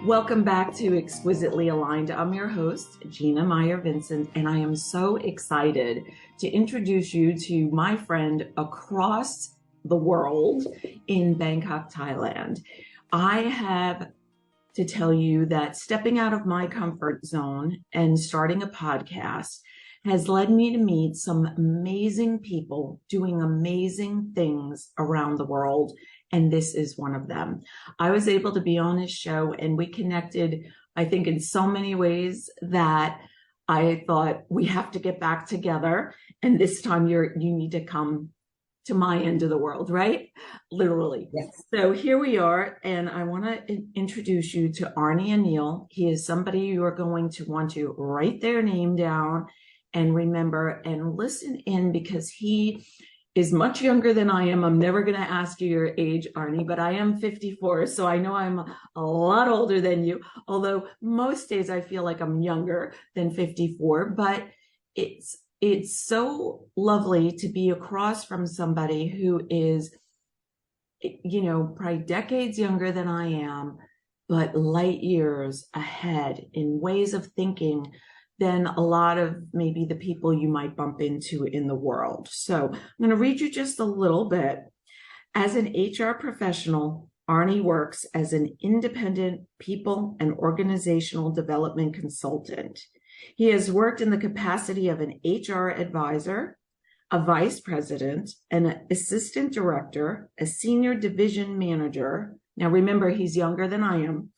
Welcome back to Exquisitely Aligned. I'm your host, Gina Meyer Vincent, and I am so excited to introduce you to my friend across the world in Bangkok, Thailand. I have to tell you that stepping out of my comfort zone and starting a podcast has led me to meet some amazing people doing amazing things around the world. And this is one of them. I was able to be on his show and we connected, I think, in so many ways that I thought we have to get back together. And this time you need to come to my end of the world, right? Literally. Yes. So here we are. And I want to introduce you to Arnie Anil. He is somebody you are going to want to write their name down and remember and listen in, because he is much younger than I am. I'm never going to ask you your age, Arnie, but I am 54. So I know I'm a lot older than you, although most days I feel like I'm younger than 54. But it's so lovely to be across from somebody who is, probably decades younger than I am, but light years ahead in ways of thinking than a lot of maybe the people you might bump into in the world. So I'm going to read you just a little bit. As an HR professional, Arnie works as an independent people and organizational development consultant. He has worked in the capacity of an HR advisor, a vice president, an assistant director, a senior division manager. Now, remember, he's younger than I am,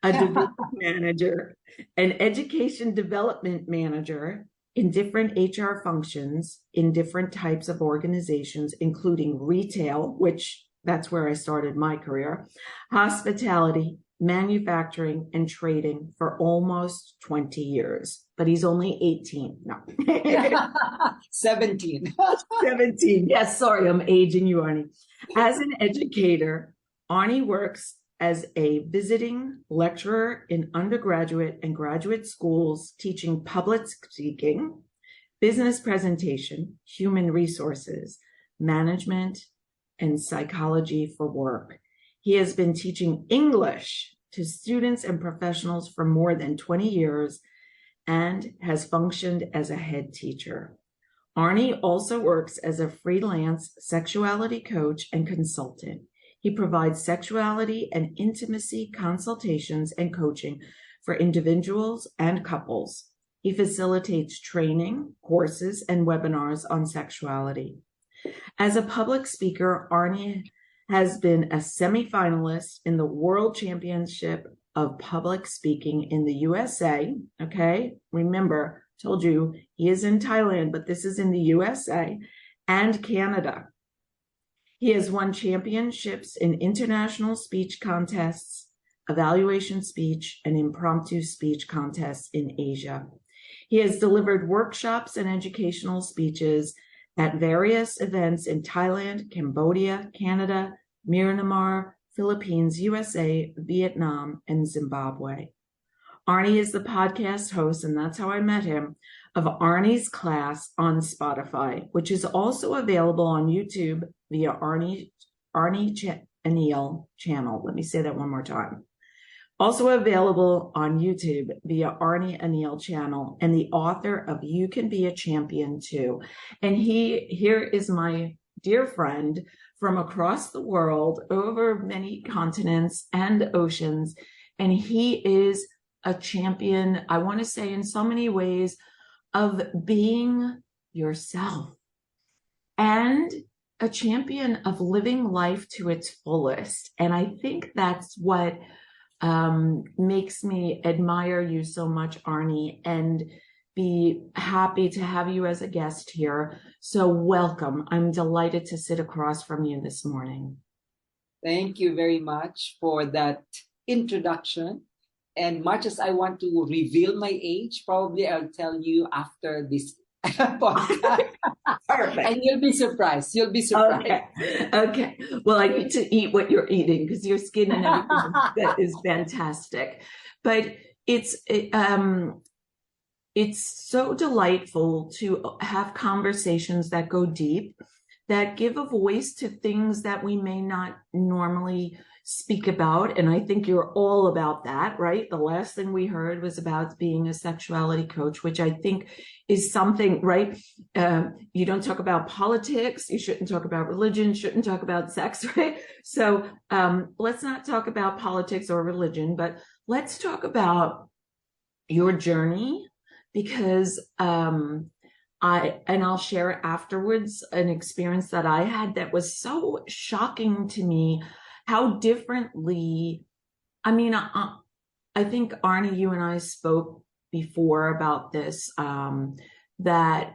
a division manager, an education development manager in different HR functions in different types of organizations, including retail, which that's where I started my career, hospitality, manufacturing, and trading for almost 20 years. But he's only 18. No. 17. 17. Yes, sorry, I'm aging you, Arnie. As an educator, Arnie works as a visiting lecturer in undergraduate and graduate schools, teaching public speaking, business presentation, human resources, management, and psychology for work. He has been teaching English to students and professionals for more than 20 years and has functioned as a head teacher. Arnie also works as a freelance sexuality coach and consultant. He provides sexuality and intimacy consultations and coaching for individuals and couples. He facilitates training, courses, and webinars on sexuality. As a public speaker, Arnie has been a semifinalist in the World Championship of Public Speaking in the USA. Okay, remember, told you he is in Thailand, but this is in the USA and Canada. He has won championships in international speech contests, evaluation speech, and impromptu speech contests in Asia. He has delivered workshops and educational speeches at various events in Thailand, Cambodia, Canada, Myanmar, Philippines, USA, Vietnam, and Zimbabwe. Arnie is the podcast host, and that's how I met him, of Arnie's Class on Spotify, which is also available on YouTube via Arnie Anil channel. Let me say that one more time. Also available on YouTube via Arnie Anil channel, and the author of You Can Be a Champion Too. And here is my dear friend from across the world, over many continents and oceans. And he is a champion, I want to say, in so many ways, of being yourself, and a champion of living life to its fullest. And I think that's what makes me admire you so much, Arnie, and be happy to have you as a guest here. So welcome. I'm delighted to sit across from you this morning. Thank you very much for that introduction. And much as I want to reveal my age, probably I'll tell you after this podcast. Perfect. And you'll be surprised. You'll be surprised. Okay. Well, I need to eat what you're eating because your skin and everything that is fantastic. But it's so delightful to have conversations that go deep, that give a voice to things that we may not normally speak about. And I think you're all about that, right? The last thing we heard was about being a sexuality coach, which I think is something, right? You don't talk about politics. You shouldn't talk about religion, shouldn't talk about sex, right? So let's not talk about politics or religion, but let's talk about your journey, because I'll share afterwards an experience that I had that was so shocking to me, how differently, I mean, I think Arnie, you and I spoke before about this, that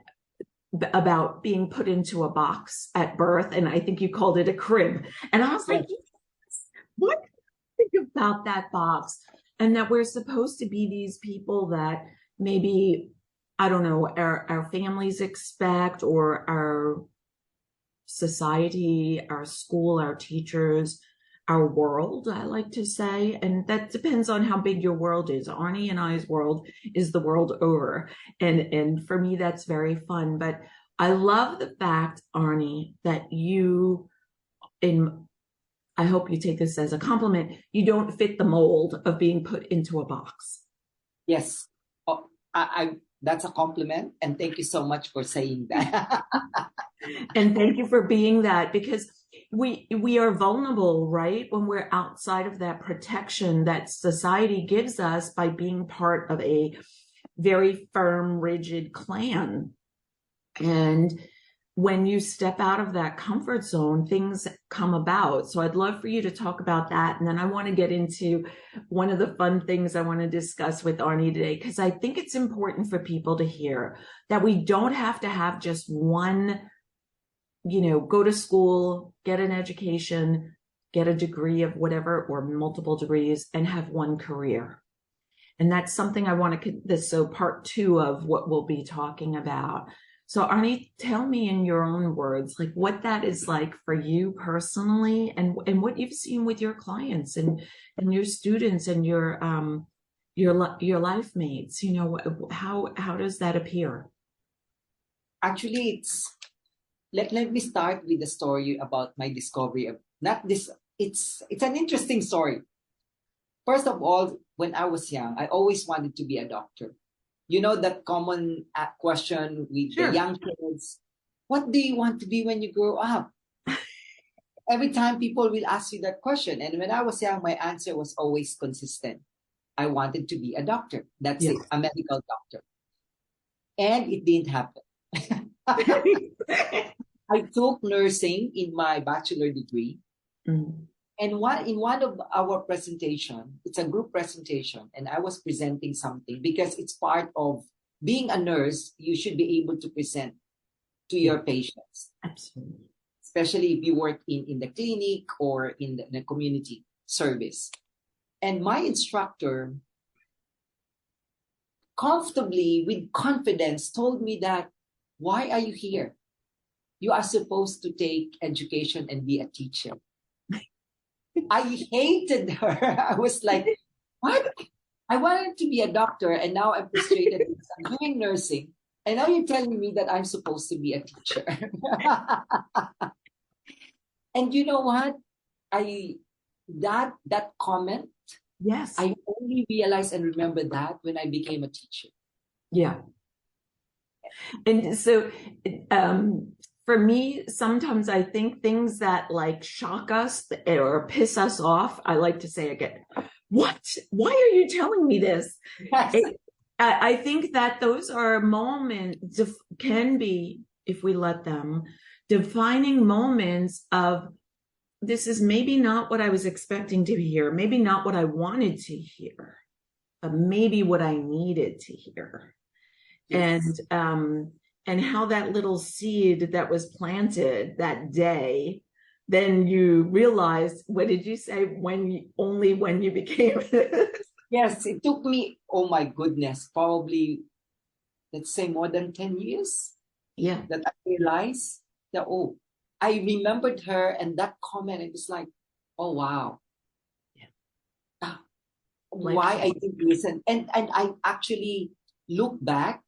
about being put into a box at birth, and I think you called it a crib. And I was like, yes, what do you think about that box? And that we're supposed to be these people that maybe, I don't know, our families expect, or our society, our school, our teachers, our world, I like to say. And that depends on how big your world is. Arnie and I's world is the world over. And for me, that's very fun. But I love the fact, Arnie, that you, I hope you take this as a compliment, you don't fit the mold of being put into a box. Yes. Oh, I that's a compliment, and thank you so much for saying that. And thank you for being that, because we are vulnerable, right? When we're outside of that protection that society gives us by being part of a very firm, rigid clan. And when you step out of that comfort zone, things come about. So I'd love for you to talk about that. And then I want to get into one of the fun things I want to discuss with Arnie today, because I think it's important for people to hear that we don't have to have just one, go to school, get an education, get a degree of whatever, or multiple degrees, and have one career. And that's something I want to, so part 2 of what we'll be talking about. So Arnie, tell me in your own words, like what that is like for you personally, and what you've seen with your clients and your students and your life mates. How does that appear? Actually, let me start with the story about my discovery of not this. It's an interesting story. First of all, when I was young, I always wanted to be a doctor. You know that common question with Sure. the young kids, what do you want to be when you grow up? Every time people will ask you that question. And when I was young, my answer was always consistent. I wanted to be a doctor. That's Yes. it, a medical doctor. And it didn't happen. I took nursing in my bachelor degree. Mm-hmm. And in one of our presentation, it's a group presentation, and I was presenting something because it's part of being a nurse. You should be able to present to your patients. Absolutely. Especially if you work in the clinic or in the community service. And my instructor comfortably, with confidence, told me that, why are you here? You are supposed to take education and be a teacher. I hated her. I was like, what? I wanted to be a doctor, and now I'm frustrated because I'm doing nursing. And now you're telling me that I'm supposed to be a teacher. And you know what? That comment, Yes. I only realized and remember that when I became a teacher. Yeah. And so for me, sometimes I think things that like shock us or piss us off, I like to say again, what? Why are you telling me this? Yes. I think that those are moments, can be, if we let them, defining moments of, this is maybe not what I was expecting to hear, maybe not what I wanted to hear, but maybe what I needed to hear. Yes. And how that little seed that was planted that day, then you realized, what did you say? Only when you became Yes, it took me, oh my goodness, probably, let's say more than 10 years. Yeah. That I realized that, oh, I remembered her and that comment, it was like, oh wow. Yeah. Why I didn't listen. And I actually looked back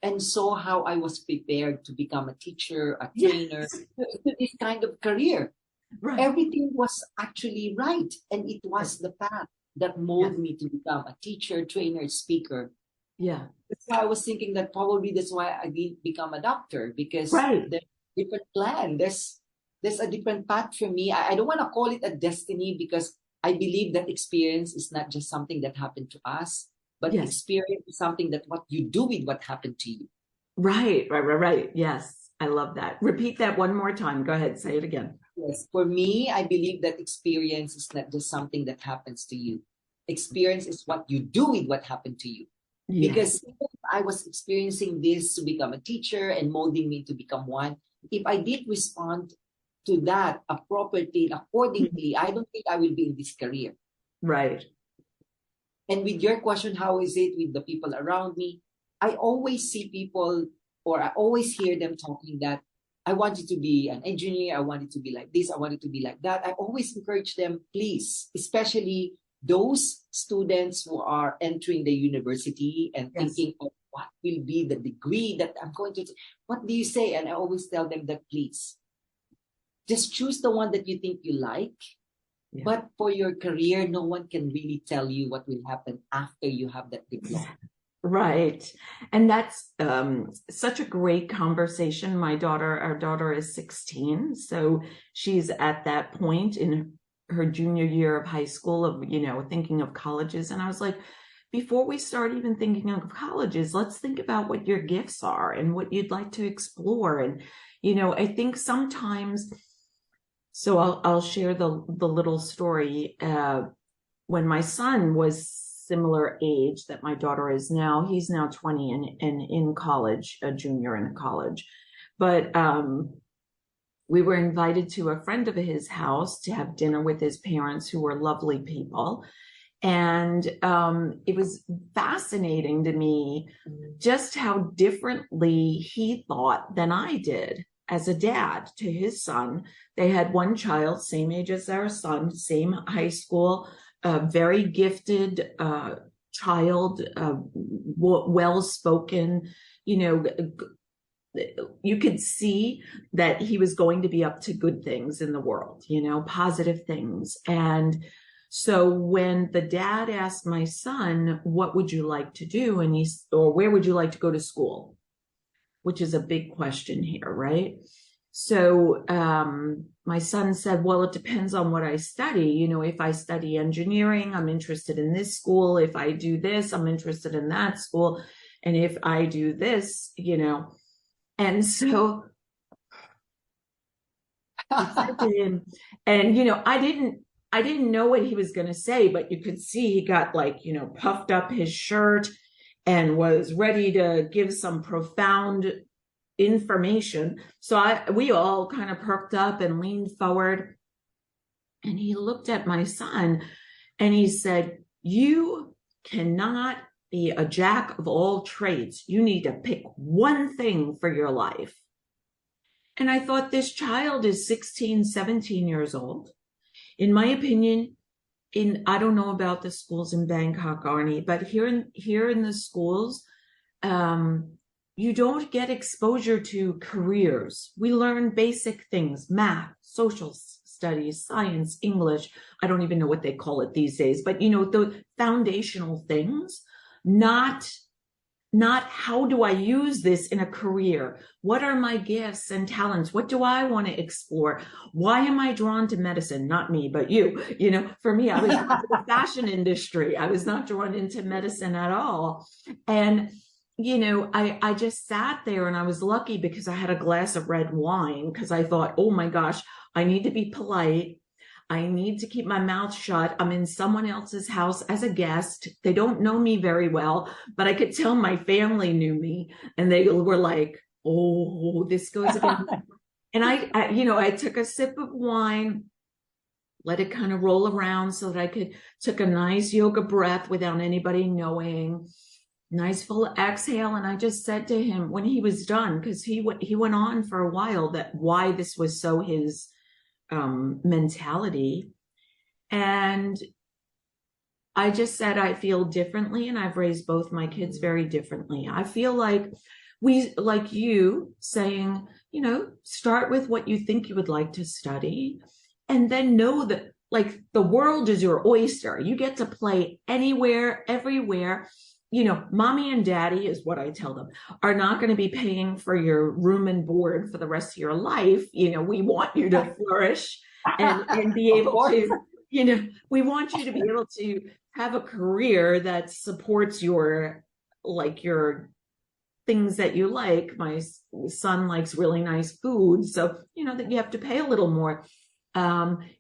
and saw how I was prepared to become a teacher, a trainer, to this kind of career. Right. Everything was actually right. And it was the path that Yes. molded me to become a teacher, trainer, speaker. Yeah. That's why I was thinking that probably that's why I didn't become a doctor, because Right. there's a different plan. There's a different path for me. I don't want to call it a destiny, because I believe that experience is not just something that happened to us, but Yes. experience is something that what you do with what happened to you. Right. Right. Right. Right. Yes. I love that. Repeat that one more time. Go ahead. Say it again. Yes, for me, I believe that experience is not just something that happens to you. Experience is what you do with what happened to you. Yes. Because if I was experiencing this to become a teacher and molding me to become one, if I did respond to that appropriately, accordingly, I don't think I will be in this career. Right. And with your question, how is it with the people around me? I always see people, or I always hear them talking that I wanted to be an engineer. I wanted to be like this. I wanted to be like that. I always encourage them, please, especially those students who are entering the university and Yes. thinking of what will be the degree that I'm going to. What do you say? And I always tell them that, please, just choose the one that you think you like. Yeah. But for your career, no one can really tell you what will happen after you have that diploma. Right. And that's such a great conversation. Our daughter is 16, so she's at that point in her junior year of high school of, thinking of colleges. And I was like, before we start even thinking of colleges, let's think about what your gifts are and what you'd like to explore. And, I think sometimes, so I'll share the little story. When my son was similar age that my daughter is now, he's now 20 and in college, a junior in college. But we were invited to a friend of his house to have dinner with his parents, who were lovely people. And it was fascinating to me just how differently he thought than I did as a dad to his son. They had one child, same age as our son, same high school, very gifted child, well-spoken, you could see that he was going to be up to good things in the world, positive things. And so when the dad asked my son, what would you like to do? Or where would you like to go to school? Which is a big question here, right? So my son said, well, it depends on what I study. If I study engineering, I'm interested in this school. If I do this, I'm interested in that school. And if I do this, and so I said to him, and I didn't know what he was going to say, but you could see he got puffed up his shirt and was ready to give some profound information. So we all kind of perked up and leaned forward, and he looked at my son and he said, you cannot be a jack of all trades. You need to pick one thing for your life. And I thought, this child is 16, 17 years old. In my opinion, I don't know about the schools in Bangkok, Arnie, but here in the schools, you don't get exposure to careers. We learn basic things: math, social studies, science, English. I don't even know what they call it these days, but the foundational things, not how do I use this in a career? What are my gifts and talents? What do I want to explore? Why am I drawn to medicine? Not me, but you. For me, I was in the fashion industry. I was not drawn into medicine at all. And I just sat there, and I was lucky because I had a glass of red wine, because I thought, oh my gosh, I need to be polite. I need to keep my mouth shut. I'm in someone else's house as a guest. They don't know me very well, but I could tell my family knew me, and they were like, oh, this goes again. And I took a sip of wine, let it kind of roll around so that I took a nice yoga breath without anybody knowing. Nice full exhale. And I just said to him when he was done, because he went on for a while, that why this was so his mentality. And I just said, I feel differently, and I've raised both my kids very differently. I feel like like you saying, start with what you think you would like to study, and then know that like the world is your oyster. You get to play anywhere, everywhere. You know, mommy and daddy is what I tell them are not going to be paying for your room and board for the rest of your life. You know, we want you to flourish and be Of able course. to, you know, we want you to be able to have a career that supports your like your things that you like. My son likes really nice food, so you know that you have to pay a little more.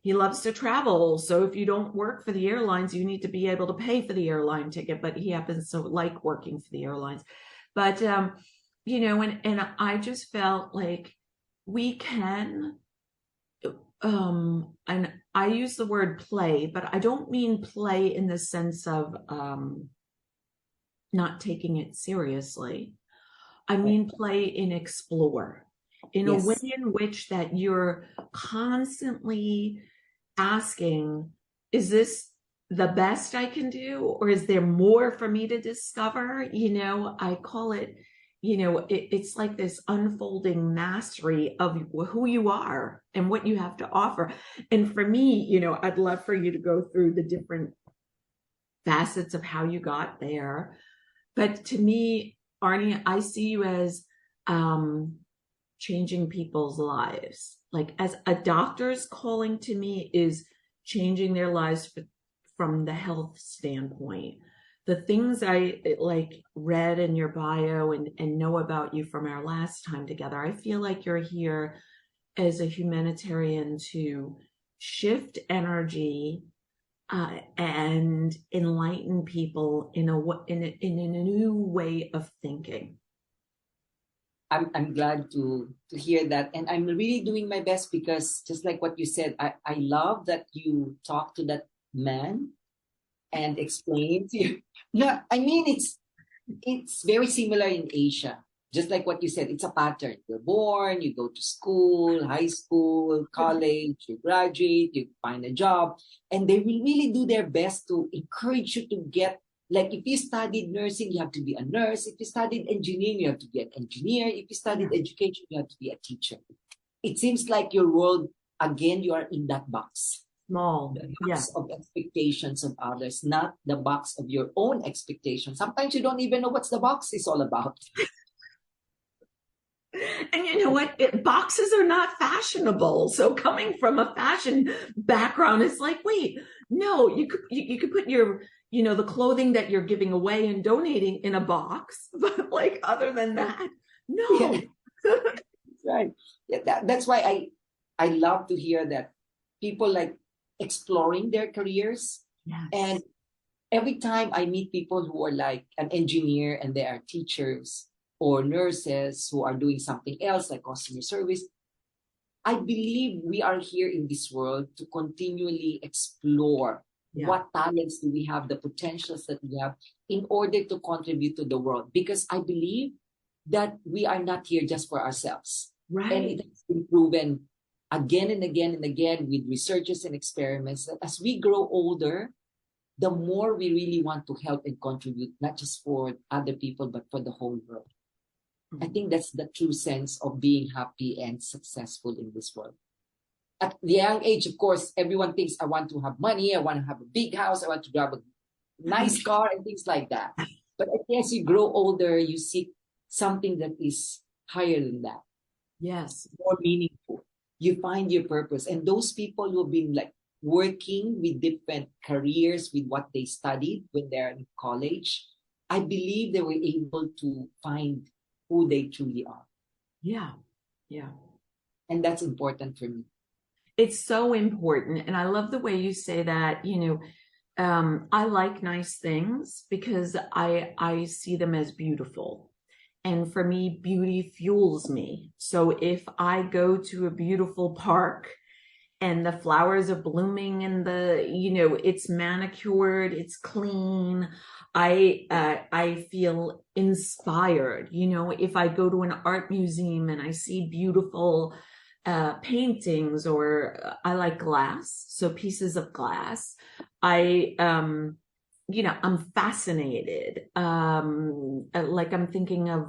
He loves to travel, so if you don't work for the airlines, you need to be able to pay for the airline ticket. But he happens to like working for the airlines. But you know, and I just felt like we can. And I use the word play, but I don't mean play in the sense of not taking it seriously. I mean, play and explore in a way Yes. in which that you're constantly asking, is this the best I can do? Or is there more for me to discover? You know, I call it, you know, it's like this unfolding mastery of who you are and what you have to offer. And for me, you know, I'd love for you to go through the different facets of how you got there. But to me, Arnie, I see you as changing people's lives. Like as a doctor's calling to me is changing their lives from the health standpoint. The things I like read in your bio and know about you from our last time together, I feel like you're here as a humanitarian to shift energy and enlighten people in a new way of thinking. I'm glad to hear that. And I'm really doing my best because just like what you said, I love that you talk to that man and explain to you. No, I mean it's very similar in Asia. Just like what you said, it's a pattern. You're born, you go to school, high school, college, you graduate, you find a job, and they will really do their best to encourage you to get, like if you studied nursing, you have to be a nurse. If you studied engineering, you have to be an engineer. If you studied education, you have to be a teacher. It seems like your world, again, you are in that box. Small, The yeah. box of expectations of others, not the box of your own expectations. Sometimes you don't even know what's the box is all about. And you know what? Boxes are not fashionable. So coming from a fashion background, it's like, wait, no, you could put your, you know, the clothing that you're giving away and donating in a box, but like other than that, no. Yeah, right. Yeah, that's why I love to hear that people like exploring their careers. Yes. And every time I meet people who are like an engineer and they are teachers or nurses who are doing something else like customer service, I believe we are here in this world to continually explore what talents do we have, the potentials that we have in order to contribute to the world. Because I believe that we are not here just for ourselves. Right. And it has been proven again and again and again with researches and experiments that as we grow older, the more we really want to help and contribute, not just for other people, but for the whole world. I think that's the true sense of being happy and successful in this world. At the young age, of course, everyone thinks I want to have money, I want to have a big house, I want to drive a nice car and things like that. But as you grow older, you seek something that is higher than that. Yes. More meaningful. You find your purpose. And those people who have been like working with different careers with what they studied when they're in college, I believe they were able to find who they truly are. Yeah. Yeah. And that's important for me. It's so important. And I love the way you say that, you know, I like nice things because I see them as beautiful. And for me, beauty fuels me. So if I go to a beautiful park and the flowers are blooming and the, you know, it's manicured, it's clean, I feel inspired. You know, if I go to an art museum and I see beautiful paintings, or I like glass, so pieces of glass, I you know, I'm fascinated. Like I'm thinking of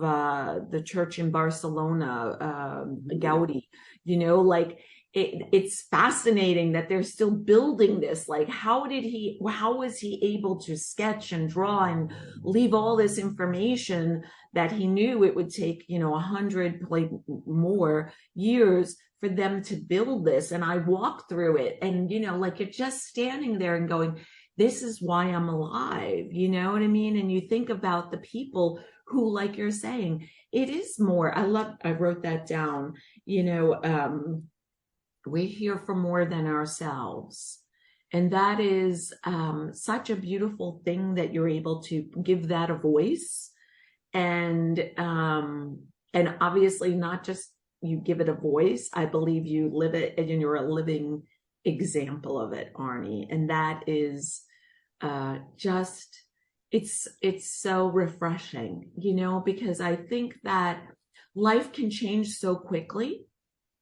the church in Barcelona, Gaudi, you know, like it's fascinating that they're still building this. Like, how was he able to sketch and draw and leave all this information that he knew it would take, 100, like more years for them to build this? And I walked through it, and, like, you're just standing there and going, this is why I'm alive. You know what I mean? And you think about the people who, like you're saying, it is more. I wrote that down, we're here for more than ourselves. And that is such a beautiful thing that you're able to give that a voice. And obviously not just you give it a voice, I believe you live it, and you're a living example of it, Arnie. And that is just, it's so refreshing, because I think that life can change so quickly.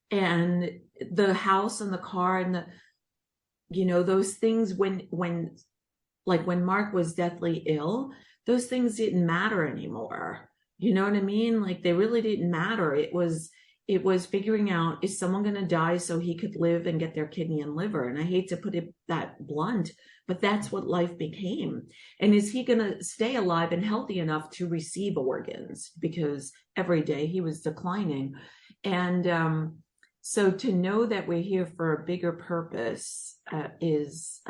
And the house and the car and those things, when Mark was deathly ill, those things didn't matter anymore. You know what I mean? Like, they really didn't matter. It was figuring out, is someone going to die so he could live and get their kidney and liver? And I hate to put it that blunt, but that's what life became. And is he going to stay alive and healthy enough to receive organs? Because every day he was declining. And so to know that we're here for a bigger purpose is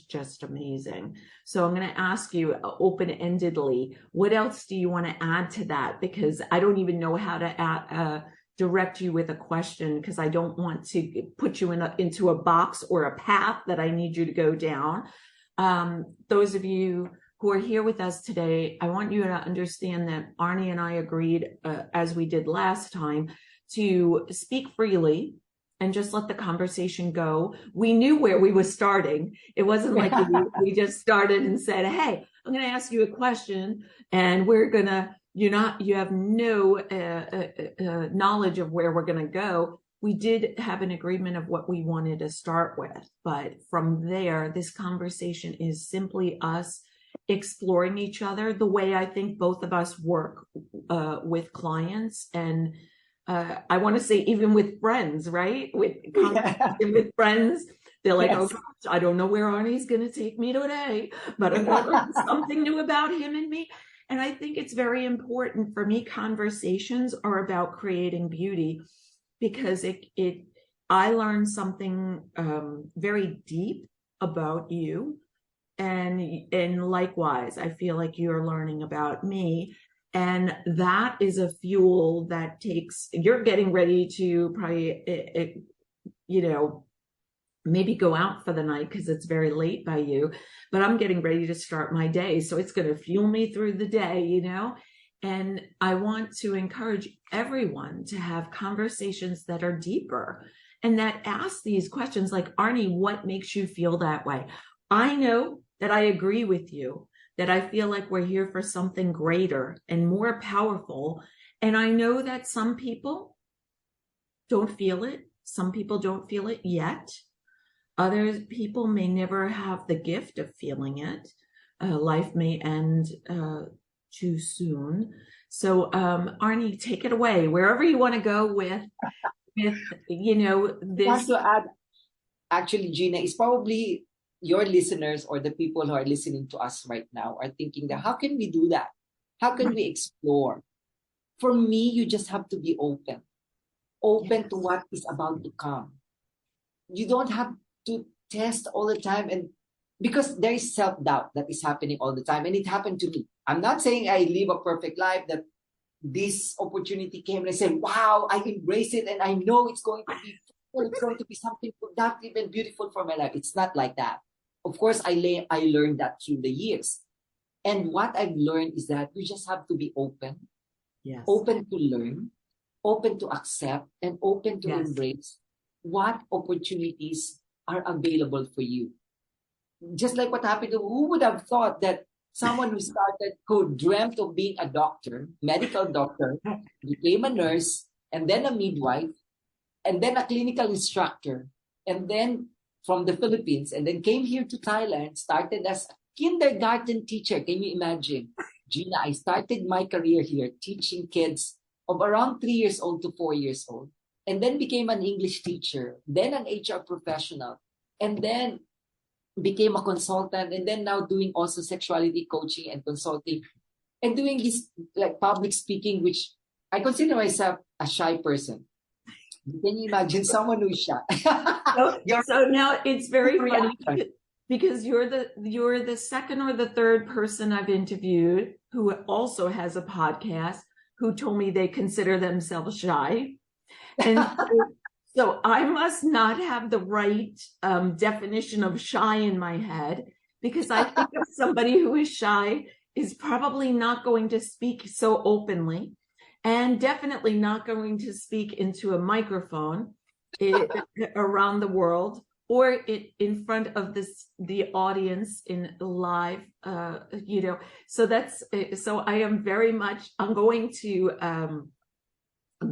just amazing. So I'm going to ask you open-endedly, what else do you want to add to that? Because I don't even know how to direct you with a question, because I don't want to put you into a box or a path that I need you to go down. Those of you who are here with us today, I want you to understand that Arnie and I agreed, as we did last time, to speak freely and just let the conversation go. We knew where we were starting. It wasn't like we just started and said, hey, I'm going to ask you a question, and we're going to, you have no knowledge of where we're going to go. We did have an agreement of what we wanted to start with. But from there, this conversation is simply us exploring each other the way I think both of us work with clients, and I want to say even with friends, right? With friends, they're like, yes. Oh gosh, I don't know where Arnie's going to take me today, but I'm going to learn something new about him and me. And I think it's very important for me. Conversations are about creating beauty, because I learned something very deep about you, and likewise, I feel like you're learning about me. And that is a fuel that you're getting ready to probably, maybe go out for the night because it's very late by you, but I'm getting ready to start my day. So it's going to fuel me through the day, and I want to encourage everyone to have conversations that are deeper and that ask these questions like, Arnie, what makes you feel that way? I know that I agree with you, that I feel like we're here for something greater and more powerful. And I know that some people don't feel it. Some people don't feel it yet. Other people may never have the gift of feeling it. Life may end too soon. So, Arnie, take it away, wherever you want to go with this. I want to add, actually, Gina, is probably your listeners or the people who are listening to us right now are thinking that, how can we do that? How can we explore? For me, you just have to be open to what is about to come. You don't have to test all the time, and because there is self-doubt that is happening all the time, and it happened to me. I'm not saying I live a perfect life, that this opportunity came and I said, wow, I embrace it, and I know it's going to be it's going to be something productive and beautiful for my life. It's not like that. Of course, I learned that through the years. And what I've learned is that you just have to be open, open to learn, open to accept, and open to embrace what opportunities are available for you. Just like what happened to, who would have thought that someone who dreamt of being a doctor, medical doctor, became a nurse, and then a midwife, and then a clinical instructor, and then from the Philippines, and then came here to Thailand, started as a kindergarten teacher. Can you imagine? Gina, I started my career here teaching kids of around 3 years old to 4 years old. and then became an English teacher, then an HR professional, and then became a consultant, and then now doing also sexuality coaching and consulting, and doing this like public speaking, which I consider myself a shy person. Can you imagine someone who's shy? So now it's very funny because you're the second or the third person I've interviewed who also has a podcast who told me they consider themselves shy. And so I must not have the right definition of shy in my head, because I think of somebody who is shy is probably not going to speak so openly, and definitely not going to speak into a microphone around the world, or in front of the audience in live, so I am very much, I'm going to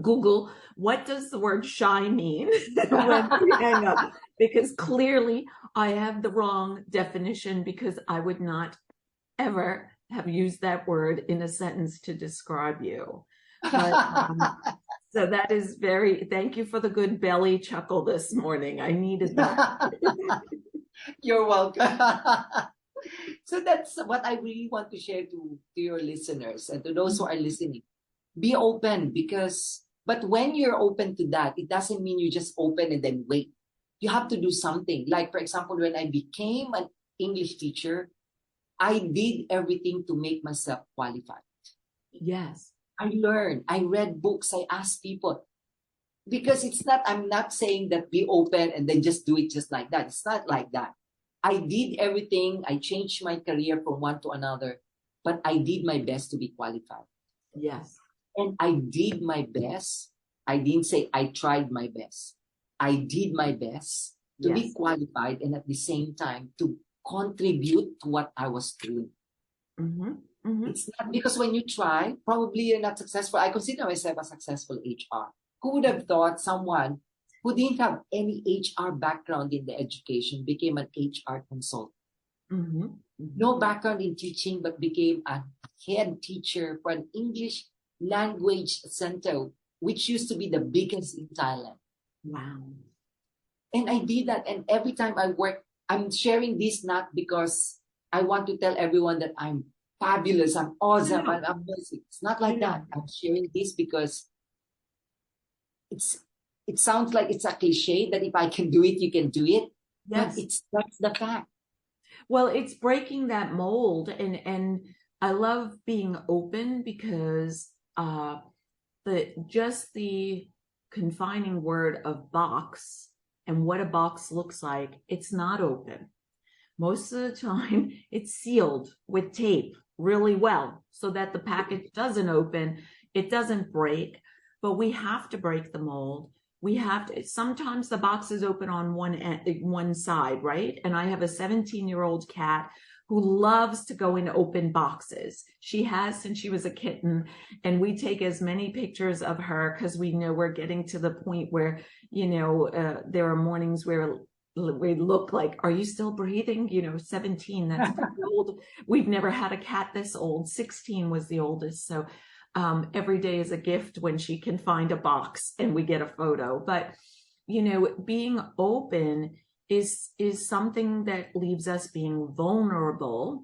Google what does the word shy mean when we hang up, because clearly I have the wrong definition, because I would not ever have used that word in a sentence to describe you. But, so that is thank you for the good belly chuckle this morning. I needed that. You're welcome. So that's what I really want to share to your listeners and to those who are listening. Be open, but when you're open to that, it doesn't mean you just open and then wait. You have to do something. Like, for example, when I became an English teacher, I did everything to make myself qualified. Yes. I learned, I read books, I asked people. Because I'm not saying that be open and then just do it just like that. It's not like that. I did everything. I changed my career from one to another, but I did my best to be qualified. Yes. And I did my best. I didn't say I tried my best. I did my best to be qualified, and at the same time to contribute to what I was doing. Mm-hmm. Mm-hmm. It's not because when you try, probably you're not successful. I consider myself a successful HR. Who would have thought someone who didn't have any HR background in the education became an HR consultant? Mm-hmm. Mm-hmm. No background in teaching, but became a head teacher for an English language center, which used to be the biggest in Thailand. Wow. And I did that. And every time I work, I'm sharing this not because I want to tell everyone that I'm fabulous, I'm awesome, I'm amazing. It's not like that. I'm sharing this because it sounds like it's a cliche that if I can do it, you can do it. Yes. But that's the fact. Well, it's breaking that mold, and I love being open, because the confining word of box and what a box looks like, it's not open. Most of the time, it's sealed with tape really well so that the package doesn't open, it doesn't break. But we have to break the mold. We have to. Sometimes the box is open on one side, right? And I have a 17-year-old cat who loves to go in open boxes. She has since she was a kitten, and we take as many pictures of her because we know we're getting to the point where, there are mornings where we look like, are you still breathing? 17, that's pretty old. We've never had a cat this old. 16 was the oldest. So every day is a gift when she can find a box and we get a photo. But, being open is something that leaves us being vulnerable.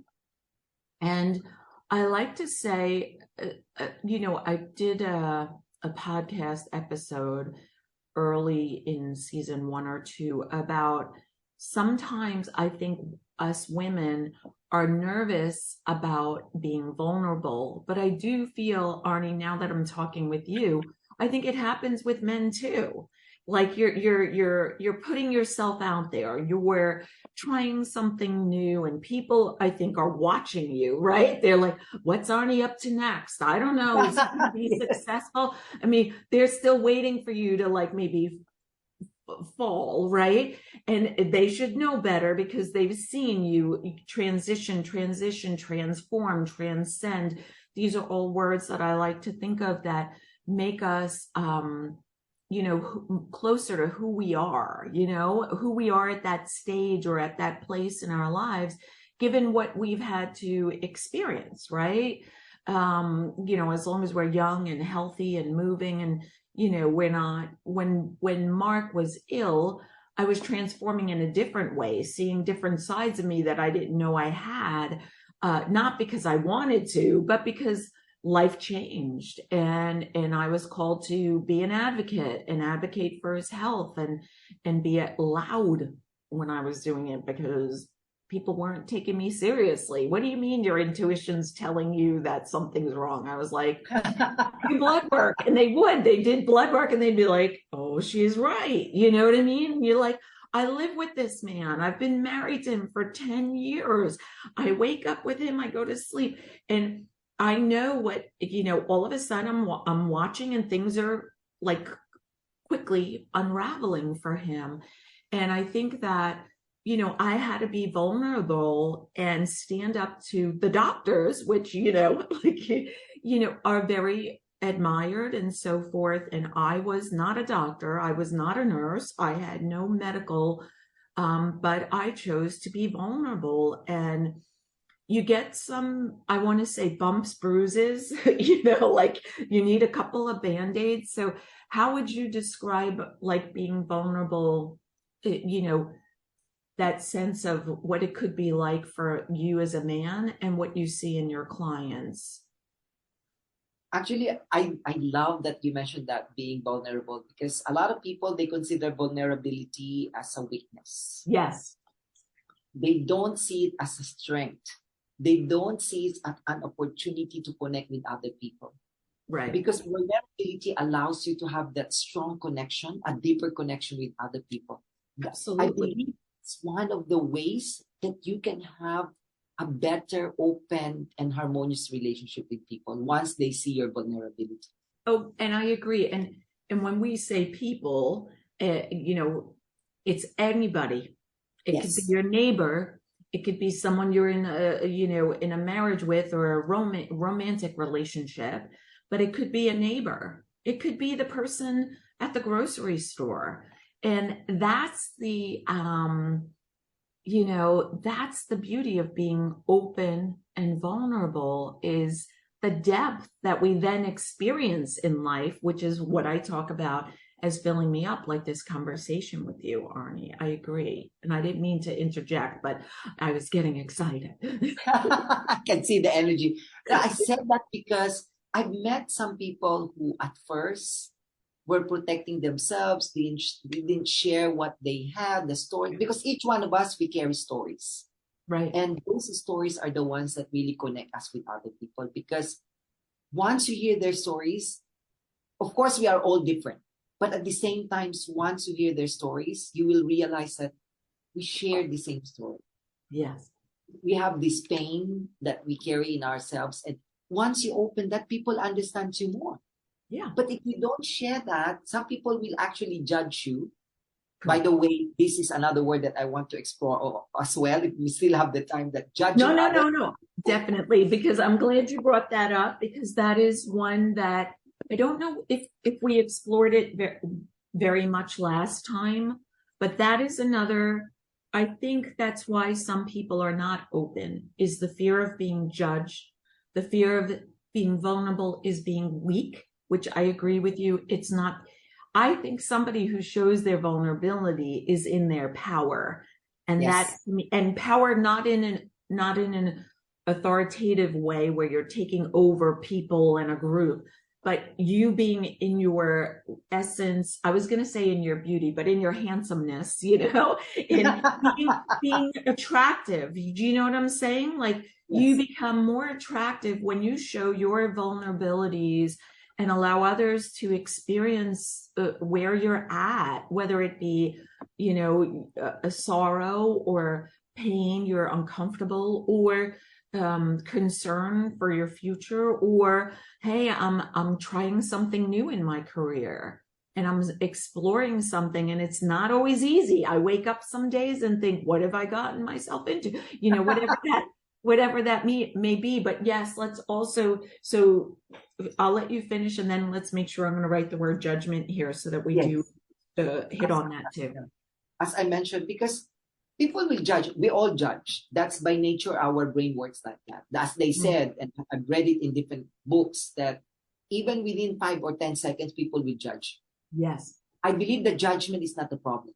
And I like to say, I did a podcast episode early in season 1 or 2 about, sometimes I think us women are nervous about being vulnerable, but I do feel, Arnie, now that I'm talking with you, I think it happens with men too. Like you're putting yourself out there, you're trying something new, and people, I think, are watching you, right? They're like, what's Arnie up to next? I don't know. Is he going to be successful? I mean, they're still waiting for you to like maybe fall, right? And they should know better because they've seen you transition, transform, transcend. These are all words that I like to think of that make us closer to who we are, who we are at that stage or at that place in our lives, given what we've had to experience, right? As long as we're young and healthy and moving, and when Mark was ill, I was transforming in a different way, seeing different sides of me that I didn't know I had, not because I wanted to, but because life changed, and I was called to be an advocate and advocate for his health, and be loud when I was doing it, because people weren't taking me seriously. What do you mean your intuition's telling you that something's wrong? I was like, do blood work. And they did blood work, and they'd be like, oh, she's right. You know what I mean? And you're like, I live with this man. I've been married to him for 10 years. I wake up with him, I go to sleep. And I know what, all of a sudden I'm watching, and things are like quickly unraveling for him. And I think that, I had to be vulnerable and stand up to the doctors, which, are very admired and so forth. And I was not a doctor. I was not a nurse. I had no medical, but I chose to be vulnerable. And you get some, I want to say, bumps, bruises, like you need a couple of Band-Aids. So how would you describe like being vulnerable, that sense of what it could be like for you as a man and what you see in your clients? Actually, I love that you mentioned that being vulnerable, because a lot of people, they consider vulnerability as a weakness. Yes. They don't see it as a strength. They don't see it as an opportunity to connect with other people. Right. Because vulnerability allows you to have that strong connection, a deeper connection with other people. Absolutely. I believe it's one of the ways that you can have a better, open, and harmonious relationship with people once they see your vulnerability. Oh, and I agree. And when we say people, it's anybody. It Yes. could be your neighbor. It could be someone you're in a marriage with, or a romantic relationship, but it could be a neighbor. It could be the person at the grocery store. And that's that's the beauty of being open and vulnerable, is the depth that we then experience in life, which is what I talk about as filling me up, like this conversation with you, Arnie. I agree. And I didn't mean to interject, but I was getting excited. I can see the energy. I said that because I've met some people who at first were protecting themselves. They didn't share what they had, the story, because each one of us, we carry stories. Right. And those stories are the ones that really connect us with other people, because once you hear their stories, of course, we are all different. But at the same time, once you hear their stories, you will realize that we share the same story. Yes. We have this pain that we carry in ourselves. And once you open that, people understand you more. Yeah. But if you don't share that, some people will actually judge you. Correct. By the way, this is another word that I want to explore as well, if we still have the time, that judging No. Definitely, because I'm glad you brought that up, because that is one that I don't know if we explored it very much last time, but that is another, I think that's why some people are not open, is the fear of being judged. The fear of being vulnerable is being weak, which I agree with you. It's not. I think somebody who shows their vulnerability is in their power, and Yes. and power not in an authoritative way where you're taking over people and a group, but you being in your essence. I was going to say in your beauty, but in your handsomeness, in being attractive. Do you know what I'm saying? Like, Yes. You become more attractive when you show your vulnerabilities and allow others to experience where you're at, whether it be, a sorrow or pain, you're uncomfortable, or concern for your future, or, hey, I'm trying something new in my career and I'm exploring something, and it's not always easy. I wake up some days and think, what have I gotten myself into? Whatever that may be. But yes, let's also, so I'll let you finish, and then let's make sure I'm going to write the word judgment here so that we do hit on that too. As I mentioned, because people will judge, we all judge. That's by nature, our brain works like that. As they said, and I've read it in different books, that even within 5 or 10 seconds, people will judge. Yes. I believe the judgment is not the problem.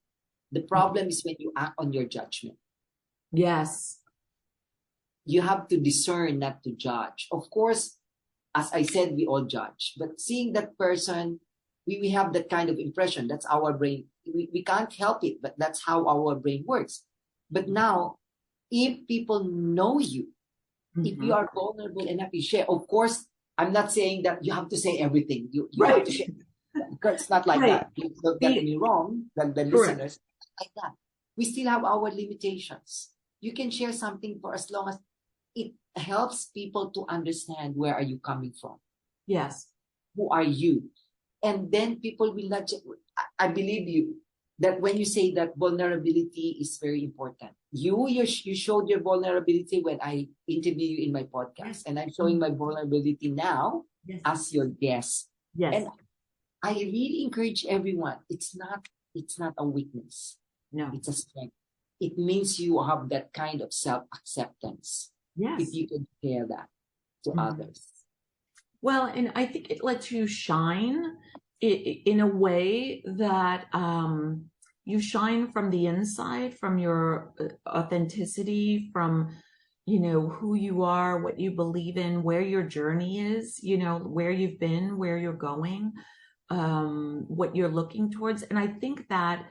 The problem is when you act on your judgment. Yes. You have to discern not to judge. Of course, as I said, we all judge. But seeing that person, we have that kind of impression. That's our brain. We can't help it, but that's how our brain works. But now, if people know you, if you are vulnerable enough, you share. Of course, I'm not saying that you have to say everything. You have to share. Because it's not like that. Don't get me wrong, the listeners, like that. We still have our limitations. You can share something for as long as it helps people to understand where are you coming from. Yes. Who are you? And then people will not, I believe you, that when you say that vulnerability is very important. You showed your vulnerability when I interview you in my podcast. And I'm showing my vulnerability now as your guest. Yes. And I really encourage everyone. It's not a weakness. No. It's a strength. It means you have that kind of self-acceptance. Yes. If you can share that to others. Well, and I think it lets you shine in a way that you shine from the inside, from your authenticity, from, who you are, what you believe in, where your journey is, where you've been, where you're going, what you're looking towards. And I think that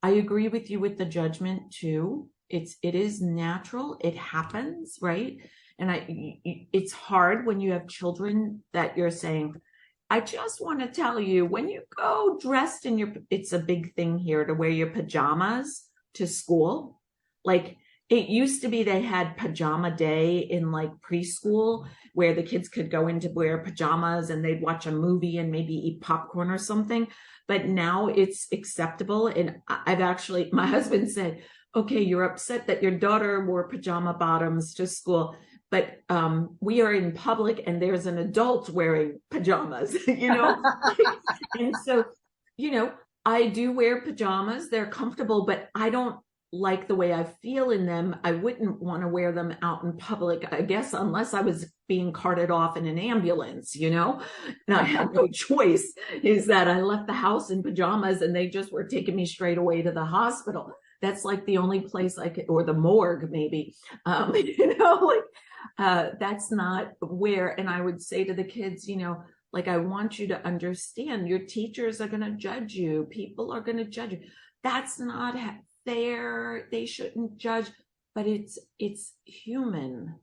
I agree with you with the judgment too. It is natural. It happens, right? And it's hard when you have children that you're saying, I just want to tell you, when you go dressed in it's a big thing here to wear your pajamas to school. Like it used to be they had pajama day in like preschool where the kids could go in to wear pajamas and they'd watch a movie and maybe eat popcorn or something. But now it's acceptable. And my husband said, okay, you're upset that your daughter wore pajama bottoms to school, but we are in public and there's an adult wearing pajamas, And so, I do wear pajamas. They're comfortable, but I don't like the way I feel in them. I wouldn't want to wear them out in public, I guess, unless I was being carted off in an ambulance, and I had no choice. Is that I left the house in pajamas and they just were taking me straight away to the hospital. That's like the only place I could, or the morgue maybe, that's not where. And I would say to the kids, I want you to understand your teachers are going to judge you. People are going to judge you. That's not fair. They shouldn't judge, but it's human.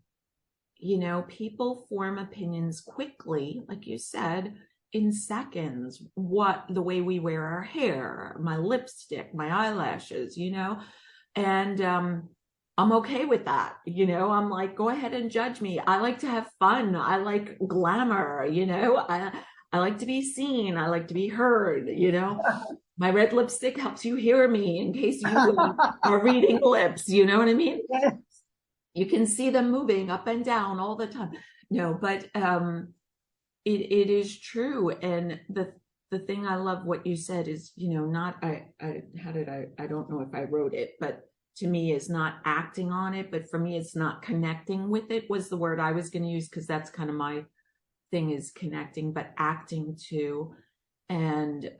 People form opinions quickly, like you said, in seconds. The way we wear our hair, my lipstick, my eyelashes, and I'm okay with that. I'm like, go ahead and judge me. I like to have fun. I like glamour, I like to be seen. I like to be heard, My red lipstick helps you hear me in case you are reading lips, you know what I mean? Yes. You can see them moving up and down all the time. No, but it is true. And the thing I love what you said is, I don't know if I wrote it, but to me is not acting on it, but for me, it's not connecting with it was the word I was going to use, because that's kind of my thing, is connecting, but acting too. And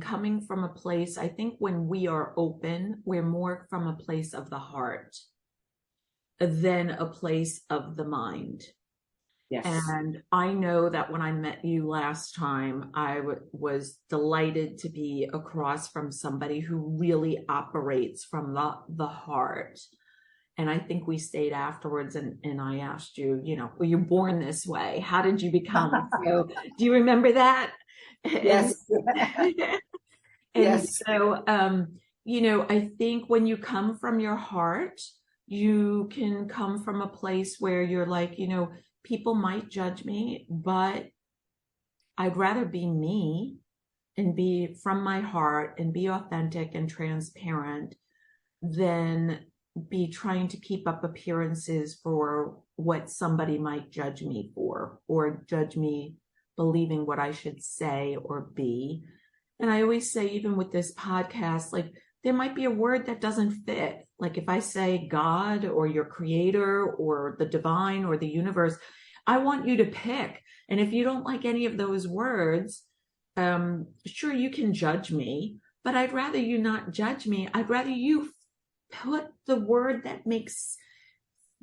coming from a place, I think when we are open, we're more from a place of the heart than a place of the mind. Yes. And I know that when I met you last time, I was delighted to be across from somebody who really operates from the heart. And I think we stayed afterwards and I asked you, were you born this way? How did you become? So, do you remember that? Yes. And so, I think when you come from your heart, you can come from a place where you're like, people might judge me, but I'd rather be me and be from my heart and be authentic and transparent than be trying to keep up appearances for what somebody might judge me for, or judge me believing what I should say or be. And I always say, even with this podcast, like there might be a word that doesn't fit. Like if I say God or your creator or the divine or the universe, I want you to pick. And if you don't like any of those words, sure, you can judge me, but I'd rather you not judge me. I'd rather you put the word that makes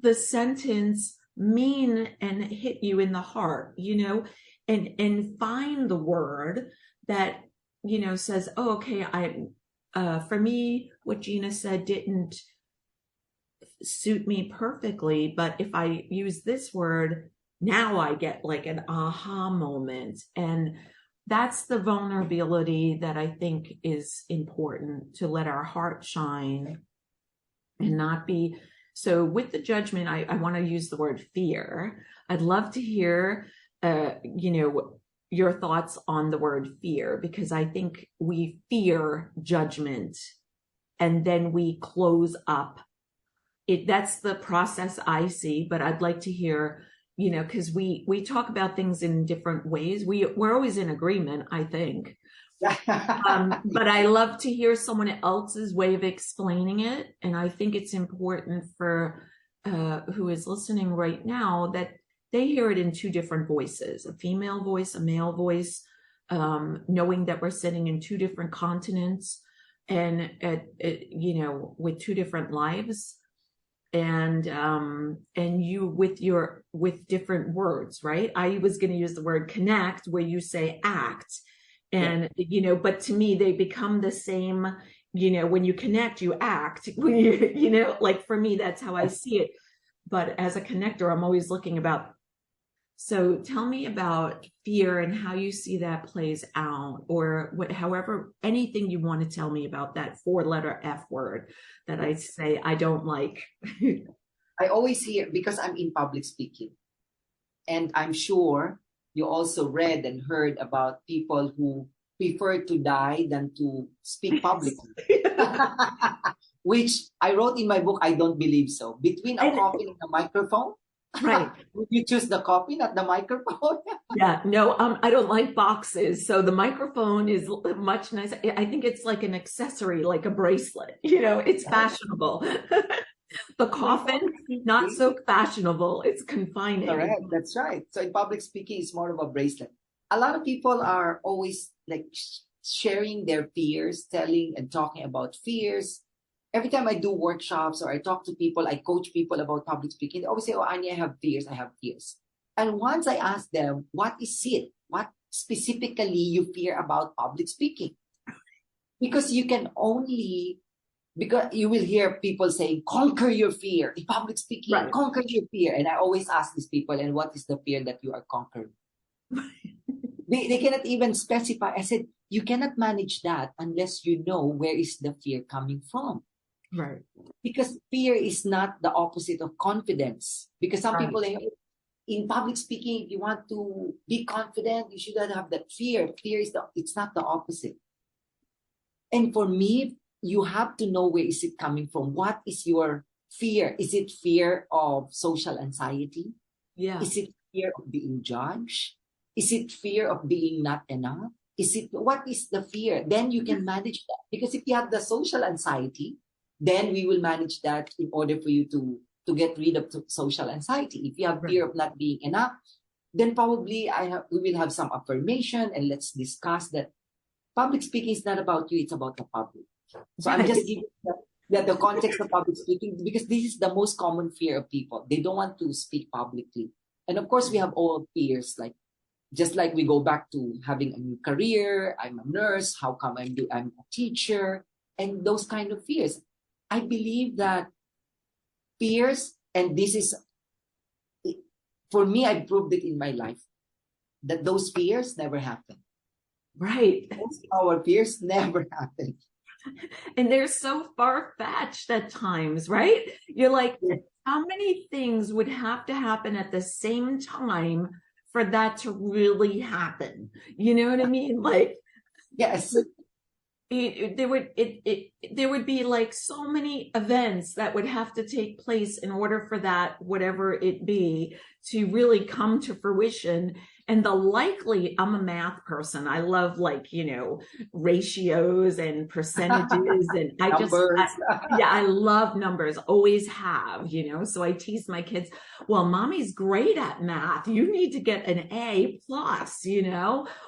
the sentence mean and hit you in the heart, and find the word that, says, oh, okay, for me, what Gina said didn't suit me perfectly, but if I use this word, now I get like an aha moment. And that's the vulnerability that I think is important, to let our heart shine and not be. So with the judgment, I want to use the word fear. I'd love to hear, your thoughts on the word fear, because I think we fear judgment and then we close up. That's the process I see, but I'd like to hear, because we talk about things in different ways. We're always in agreement, I think. But I love to hear someone else's way of explaining it. And I think it's important for who is listening right now that they hear it in two different voices, a female voice, a male voice, knowing that we're sitting in two different continents and, with two different lives. And you with different words, right? I was going to use the word connect, where you say act. And, but to me, they become the same, when you connect, you act, when you, like for me, that's how I see it. But as a connector, I'm always looking about. So tell me about fear and how you see that plays out, or however, anything you want to tell me about that 4-letter F word that I say I don't like. I always hear, because I'm in public speaking, and I'm sure you also read and heard about people who prefer to die than to speak publicly. Which I wrote in my book, I don't believe so. Between a coffin and a microphone, right? Would you choose the coffee, not the microphone? Yeah, no, I don't like boxes. So the microphone is much nicer. I think it's like an accessory, like a bracelet. It's fashionable. The coffin, not so fashionable. It's confining. Correct. That's right. So in public speaking, it's more of a bracelet. A lot of people are always like sharing their fears, telling and talking about fears. Every time I do workshops or I talk to people, I coach people about public speaking, they always say, oh, Arnie, I have fears. And once I ask them, what is it? What specifically you fear about public speaking? Because because you will hear people saying, conquer your fear in public speaking, right. Conquer your fear. And I always ask these people, and what is the fear that you are conquering? They cannot even specify. I said, you cannot manage that unless you know where is the fear coming from. Right. Because fear is not the opposite of confidence. Because some people, in public speaking, if you want to be confident, you should not have that fear. Fear it's not the opposite. And for me, you have to know where is it coming from. What is your fear? Is it fear of social anxiety? Yeah. Is it fear of being judged? Is it fear of being not enough? What is the fear? Then you can manage that. Because if you have the social anxiety, then we will manage that in order for you to get rid of social anxiety. If you have fear of not being enough, then probably we will have some affirmation, and let's discuss that public speaking is not about you, it's about the public. So I'm just giving the context of public speaking, because this is the most common fear of people. They don't want to speak publicly. And of course, we have all fears, like just like we go back to having a new career, I'm a nurse, how come I'm a teacher, and those kind of fears. I believe that fears, and this is, for me, I proved it in my life, that those fears never happen. Right. Our fears never happen. And they're so far-fetched at times, right? You're like, how many things would have to happen at the same time for that to really happen? You know what I mean? Like, yes. There would be like so many events that would have to take place in order for that, whatever it be, to really come to fruition. And I'm a math person. I love ratios and percentages. And Numbers. yeah, I love numbers, always have, so I tease my kids, well, mommy's great at math. You need to get an A plus,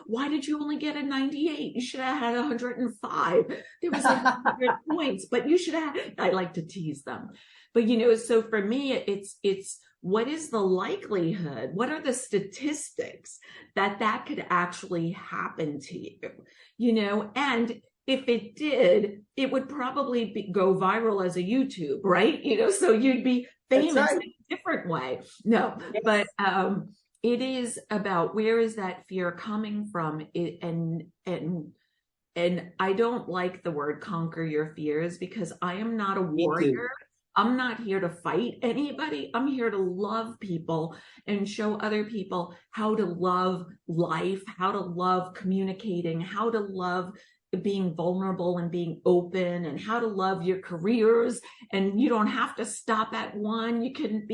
why did you only get a 98? You should have had 105. There was 100 points, but you should have, I like to tease them. But, so for me, it's what is the likelihood? What are the statistics that could actually happen to you? And if it did, it would probably go viral as a YouTube, right? So you'd be famous in a different way. No, yes. But it is about where is that fear coming from? And I don't like the word conquer your fears, because I am not a warrior. I'm not here to fight anybody. I'm here to love people and show other people how to love life, how to love communicating, how to love being vulnerable and being open, and how to love your careers. And you don't have to stop at one. You can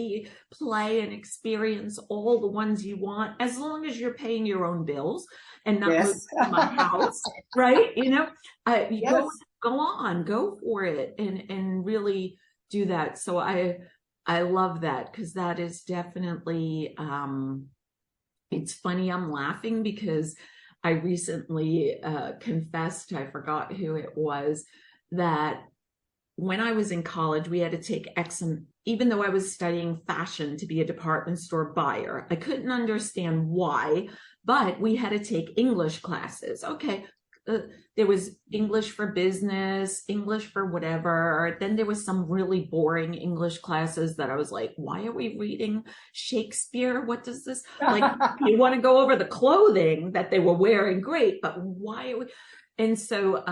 play and experience all the ones you want, as long as you're paying your own bills and not moving to my house, right? Yes. Go for it and really do that. So I love that, because that is definitely, it's funny, I'm laughing because I recently confessed, I forgot who it was, that when I was in college, we had to take even though I was studying fashion to be a department store buyer, I couldn't understand why, but we had to take English classes. Okay. There was English for business, English for whatever. Then there was some really boring English classes that I was like, why are we reading Shakespeare? What does this, you want to go over the clothing that they were wearing, great, but why are we? And so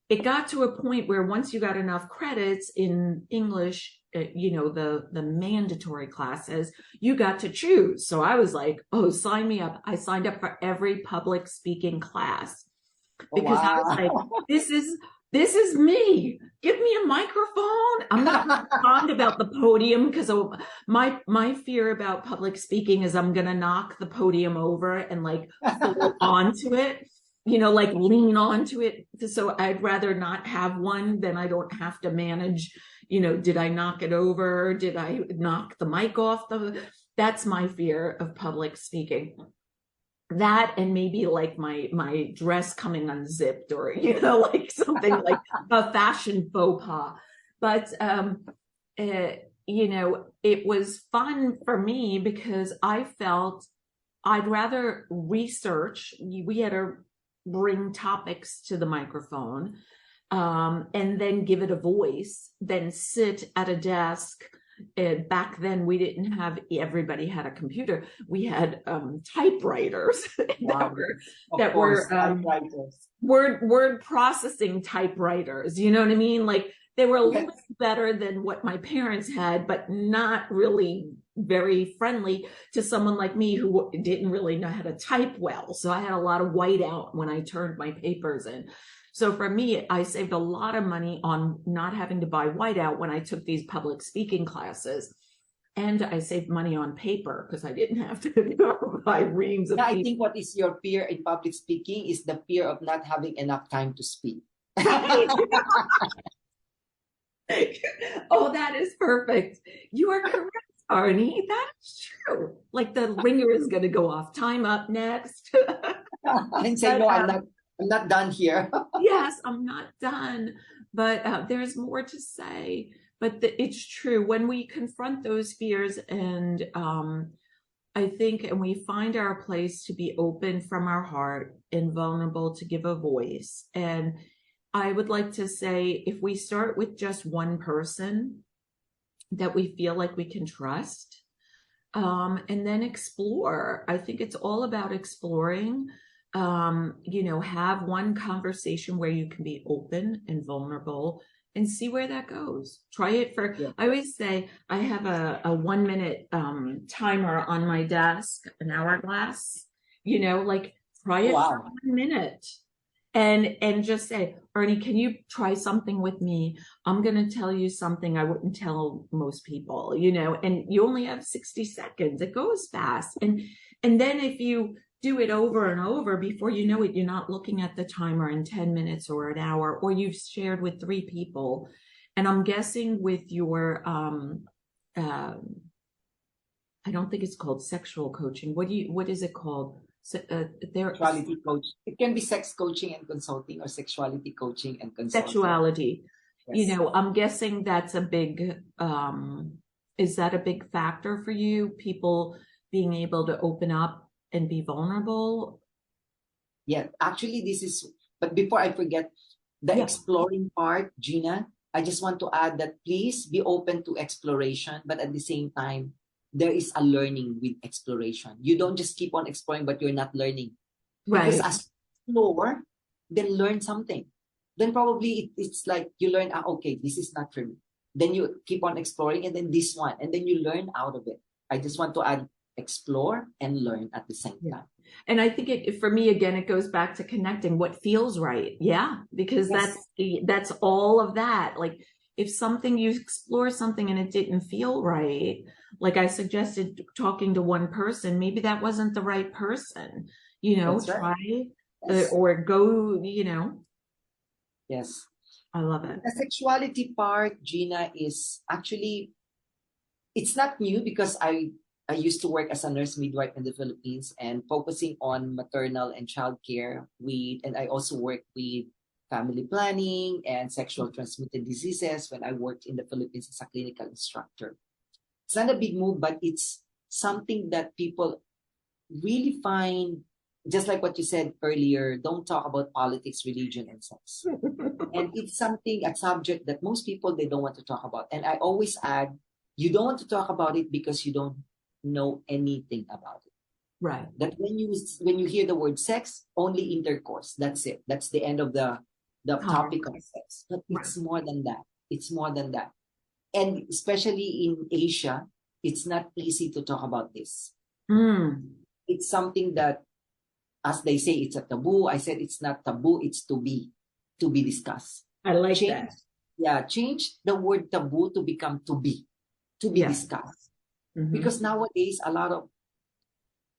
it got to a point where once you got enough credits in English, the mandatory classes, you got to choose. So I was like, oh, sign me up. I signed up for every public speaking class. Because I was like, this is me. Give me a microphone. I'm not fond about the podium, because my fear about public speaking is I'm going to knock the podium over and fall onto it, lean onto it. So I'd rather not have one, than I don't have to manage, did I knock it over? Did I knock the mic off? That's my fear of public speaking. That, and maybe my dress coming unzipped, or something like a fashion faux pas. But it was fun for me, because I felt I'd rather research. We had to bring topics to the microphone, and then give it a voice, than sit at a desk. Back then, we didn't have, everybody had a computer. We had typewriters that were word processing typewriters. You know what I mean? They were a little better than what my parents had, but not really very friendly to someone like me who didn't really know how to type well. So I had a lot of whiteout when I turned my papers in. So for me, I saved a lot of money on not having to buy whiteout when I took these public speaking classes. And I saved money on paper, because I didn't have to buy reams of paper. I think what is your fear in public speaking is the fear of not having enough time to speak. Oh, that is perfect. You are correct, Arnie. That is true. The ringer is going to go off. Time up next. And say, no, I'm not done here. Yes, I'm not done. But there's more to say. But it's true. When we confront those fears, and I think, and we find our place to be open from our heart and vulnerable to give a voice. And I would like to say, if we start with just one person that we feel like we can trust, and then explore. I think it's all about exploring. Have one conversation where you can be open and vulnerable, and see where that goes. Try it for, I always say, I have a 1 minute timer on my desk, an hourglass, try it for 1 minute. and just say, Arnie, can you try something with me? I'm going to tell you something I wouldn't tell most people, and you only have 60 seconds. It goes fast. And then if you do it over and over, before you know it, you're not looking at the timer in 10 minutes or an hour, or you've shared with 3 people. And I'm guessing with your, I don't think it's called sexual coaching. What is it called? Sexuality coach. It can be sex coaching and consulting, or sexuality coaching and consulting. Sexuality. Yes. I'm guessing that's a big, is that a big factor for you? People being able to open up and be vulnerable? Yeah, actually, but before I forget, the exploring part, Gina, I just want to add that please be open to exploration, but at the same time, there is a learning with exploration. You don't just keep on exploring, but you're not learning. Right. Because as you explore, then learn something. Then probably it's like you learn, okay, this is not for me. Then you keep on exploring, and then this one, and then you learn out of it. I just want to add explore and learn at the same time. And I think for me, again, it goes back to connecting what feels right. Yeah. Because that's all of that. Like if you explore something and it didn't feel right, like I suggested talking to one person, maybe that wasn't the right person, try or go, Yes. I love it. The sexuality part, Gina, is actually, it's not new because I used to work as a nurse midwife in the Philippines and focusing on maternal and child care and I also work with family planning and sexual transmitted diseases when I worked in the Philippines as a clinical instructor. It's not a big move, but it's something that people really find, just like what you said earlier, don't talk about politics, religion, and sex. And it's a subject that most people, they don't want to talk about. And I always add, you don't want to talk about it because you don't know anything about it. Right. That when you hear the word sex, only intercourse. That's it. That's the end of the topic of sex. But it's more than that. It's more than that. And especially in Asia, it's not easy to talk about this. It's something that, as they say, it's a taboo. I said it's not taboo. It's to be discussed. I like that. Yeah, change the word taboo to become to be discussed. Mm-hmm. Because nowadays, a lot of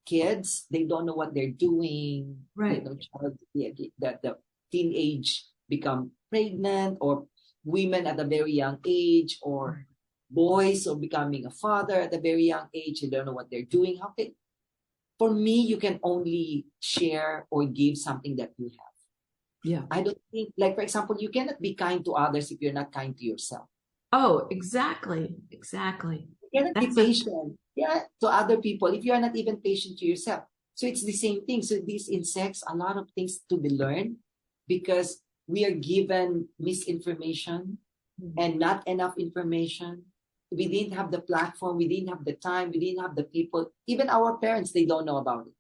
kids, they don't know what they're doing. Right. That the teenage become pregnant, or women at a very young age, or boys or becoming a father at a very young age. They don't know what they're doing. For me, you can only share or give something that you have. Yeah. I don't think, like, for example, you cannot be kind to others if you're not kind to yourself. Oh, exactly. Exactly. You cannot be patient to other people if you are not even patient to yourself. So it's the same thing. So this in sex, a lot of things to be learned because we are given misinformation and not enough information. We didn't have the platform. We didn't have the time. We didn't have the people. Even our parents, they don't know about it.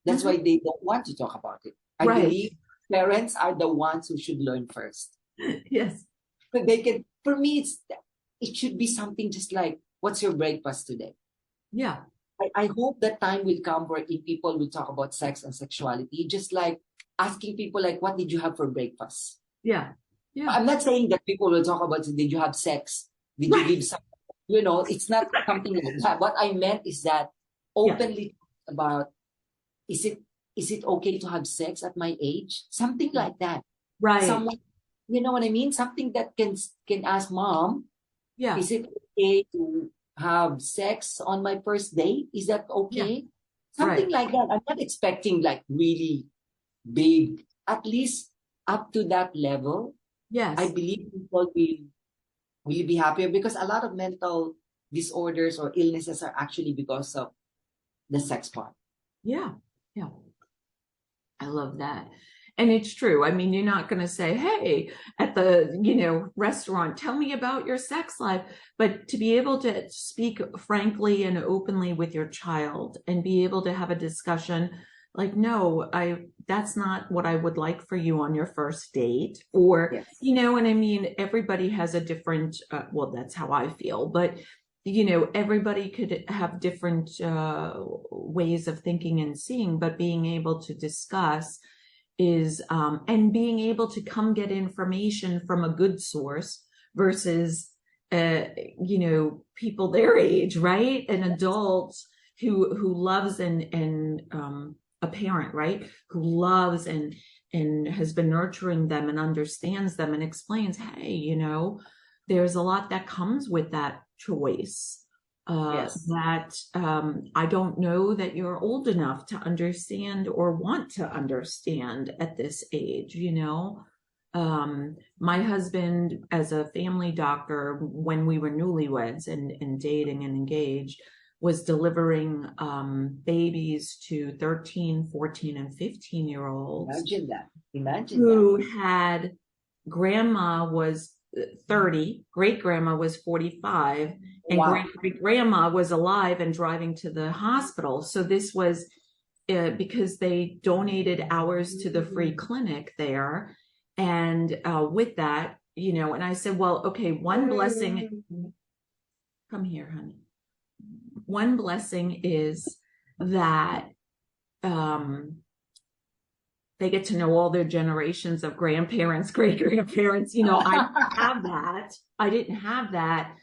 That's why they don't want to talk about it. I believe parents are the ones who should learn first. Yes. But for me, it should be something just like, what's your breakfast today? Yeah. I hope that time will come where people will talk about sex and sexuality, just like asking people like, what did you have for breakfast? Yeah. Yeah. I'm not saying that people will talk about, did you have sex? Did you give some, it's not something like that. What I meant is that openly about, is it okay to have sex at my age? Something like that. Right. Someone, you know what I mean? Something that can ask mom, is it okay to have sex on my first date? Is that okay? Something like that. I'm not expecting like really big, at least up to that level. Yes. I believe people will be happier because a lot of mental disorders or illnesses are actually because of the sex part. Yeah. Yeah. I love that. And it's true. I mean, you're not going to say, hey, at the, restaurant, tell me about your sex life. But to be able to speak frankly and openly with your child and be able to have a discussion like, no, that's not what I would like for you on your first date. Or, and I mean, everybody has a different, well, that's how I feel. But, everybody could have different ways of thinking and seeing, but being able to discuss and being able to come get information from a good source versus, people their age, right? An adult who loves and a parent, right? Who loves and has been nurturing them and understands them and explains, hey, there's a lot that comes with that choice. Yes. That I don't know that you're old enough to understand or want to understand at this age, My husband, as a family doctor, when we were newlyweds and dating and engaged, was delivering babies to 13, 14, and 15-year-olds. Imagine that. Imagine who that. had grandma was 30, great grandma was 45, and Wow. great grandma was alive and driving to the hospital. So this was because they donated hours to the free clinic there. And with that, and I said, well, okay, one blessing, come here, honey. One blessing is that they get to know all their generations of grandparents, great grandparents. I didn't have that.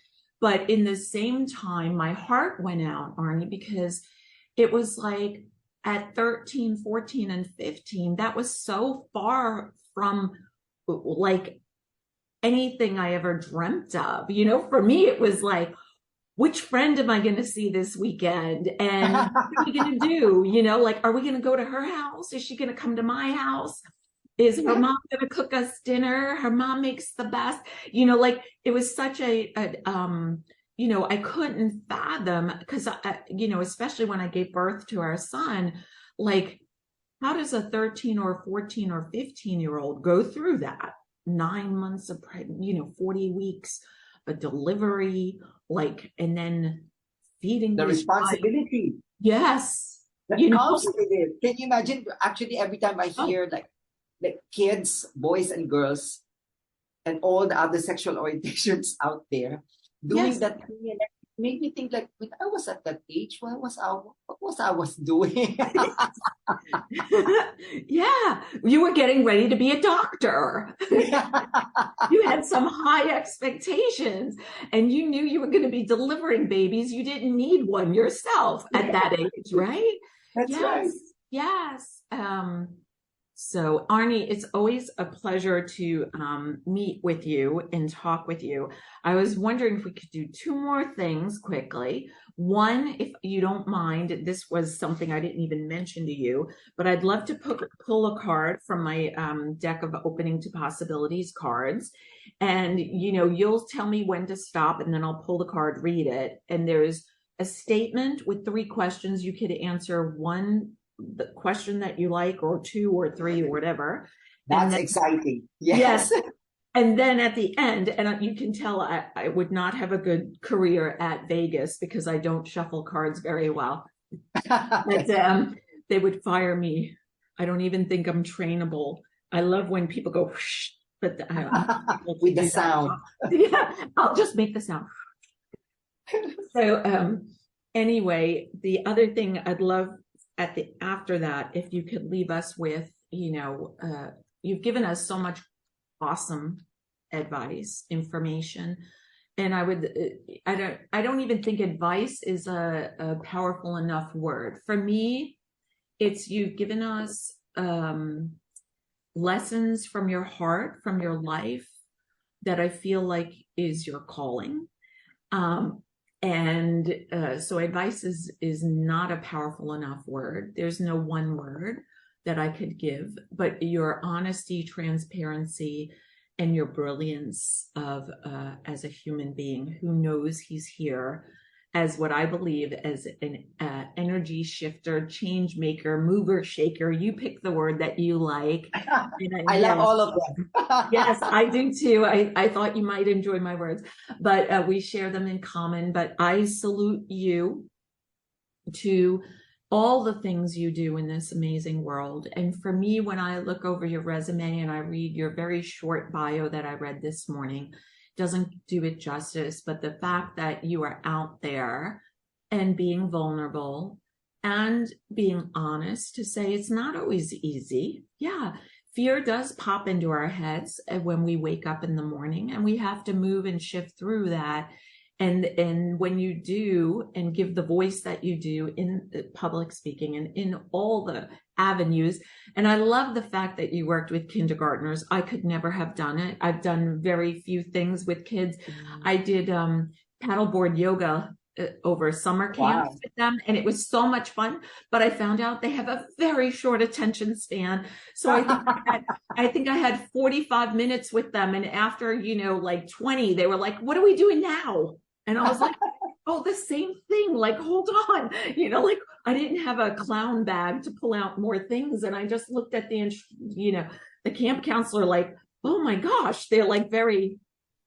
But in the same time, my heart went out, Arnie, because it was like at 13, 14, and 15, that was so far from like anything I ever dreamt of. For me, it was like, which friend am I going to see this weekend? And what are we going to do? Are we going to go to her house? Is she going to come to my house? Is her mom going to cook us dinner? Her mom makes the best, it was such I couldn't fathom because, especially when I gave birth to our son, like, how does a 13 or 14 or 15-year-old go through that? 9 months of pregnant, 40 weeks, a delivery, and then feeding The this responsibility. Yes. That comes with it. Can you imagine? Actually, every time I hear like kids, boys and girls, and all the other sexual orientations out there doing that thing, and it made me think like when I was at that age, what was I was doing? Yeah, you were getting ready to be a doctor. You had some high expectations and you knew you were going to be delivering babies. You didn't need one yourself at that age, right? That's right. Yes. So Arnie, it's always a pleasure to meet with you and talk with you. I was wondering if we could do two more things quickly. One, if you don't mind, this was something I didn't even mention to you, but I'd love to pull a card from my deck of Opening to Possibilities cards. And, you'll tell me when to stop and then I'll pull the card, read it. And there's a statement with 3 questions. You could answer the question that you like, or 2 or 3 or whatever. That's exciting. Yes. And then at the end, and you can tell I would not have a good career at Vegas because I don't shuffle cards very well. But they would fire me. I don't even think I'm trainable. I love when people go, whoosh, but with the sound. Yeah, I'll just make the sound. So anyway, the other thing I'd love after that, if you could leave us with, you've given us so much awesome advice, information, and I don't even think advice is a powerful enough word. For me, it's you've given us lessons from your heart, from your life, that I feel like is your calling. And so advice is not a powerful enough word. There's no one word that I could give, but your honesty, transparency, and your brilliance as a human being who knows he's here as what I believe as an energy shifter, change maker, mover, shaker. You pick the word that you like. I love all of them. Yes, I do too. I thought you might enjoy my words, but we share them in common. But I salute you to all the things you do in this amazing world. And for me, when I look over your resume and I read your very short bio that I read this morning, doesn't do it justice. But the fact that you are out there and being vulnerable and being honest to say it's not always easy. Yeah, fear does pop into our heads when we wake up in the morning, and we have to move and shift through that. And when you do and give the voice that you do in public speaking and in all the avenues, and I love the fact that you worked with kindergartners. I could never have done it. I've done very few things with kids. I did paddleboard yoga over summer camps Wow. with them, and it was so much fun. But I found out they have a very short attention span, so I think I had 45 minutes with them, and after like 20, they were like, "What are we doing now?" And I was like, "Oh, the same thing. Like, hold on, like I didn't have a clown bag to pull out more things, and I just looked at the camp counselor like, oh my gosh, they're like very."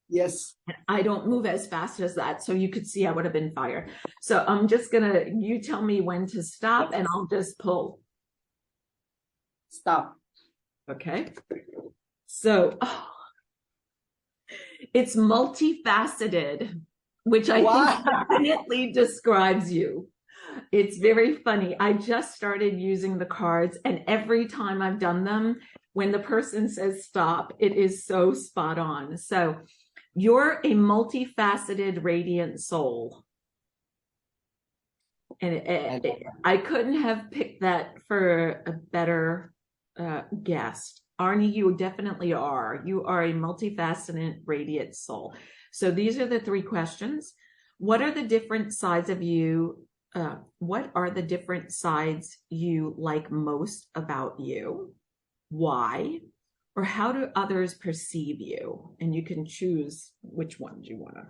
Yes. I don't move as fast as that. So you could see I would have been fired. So I'm just you tell me when to stop and I'll just pull. Stop. Okay. So it's multifaceted, which I think definitely describes you. It's very funny. I just started using the cards, and every time I've done them, when the person says stop, it is so spot on. So you're a multifaceted, radiant soul. And I couldn't have picked that for a better guest. Arnie, you definitely are. You are a multifaceted, radiant soul. So these are the 3 questions. What are the different sides of you? What are the different sides you like most about you? Why? Or how do others perceive you? And you can choose which ones you want to.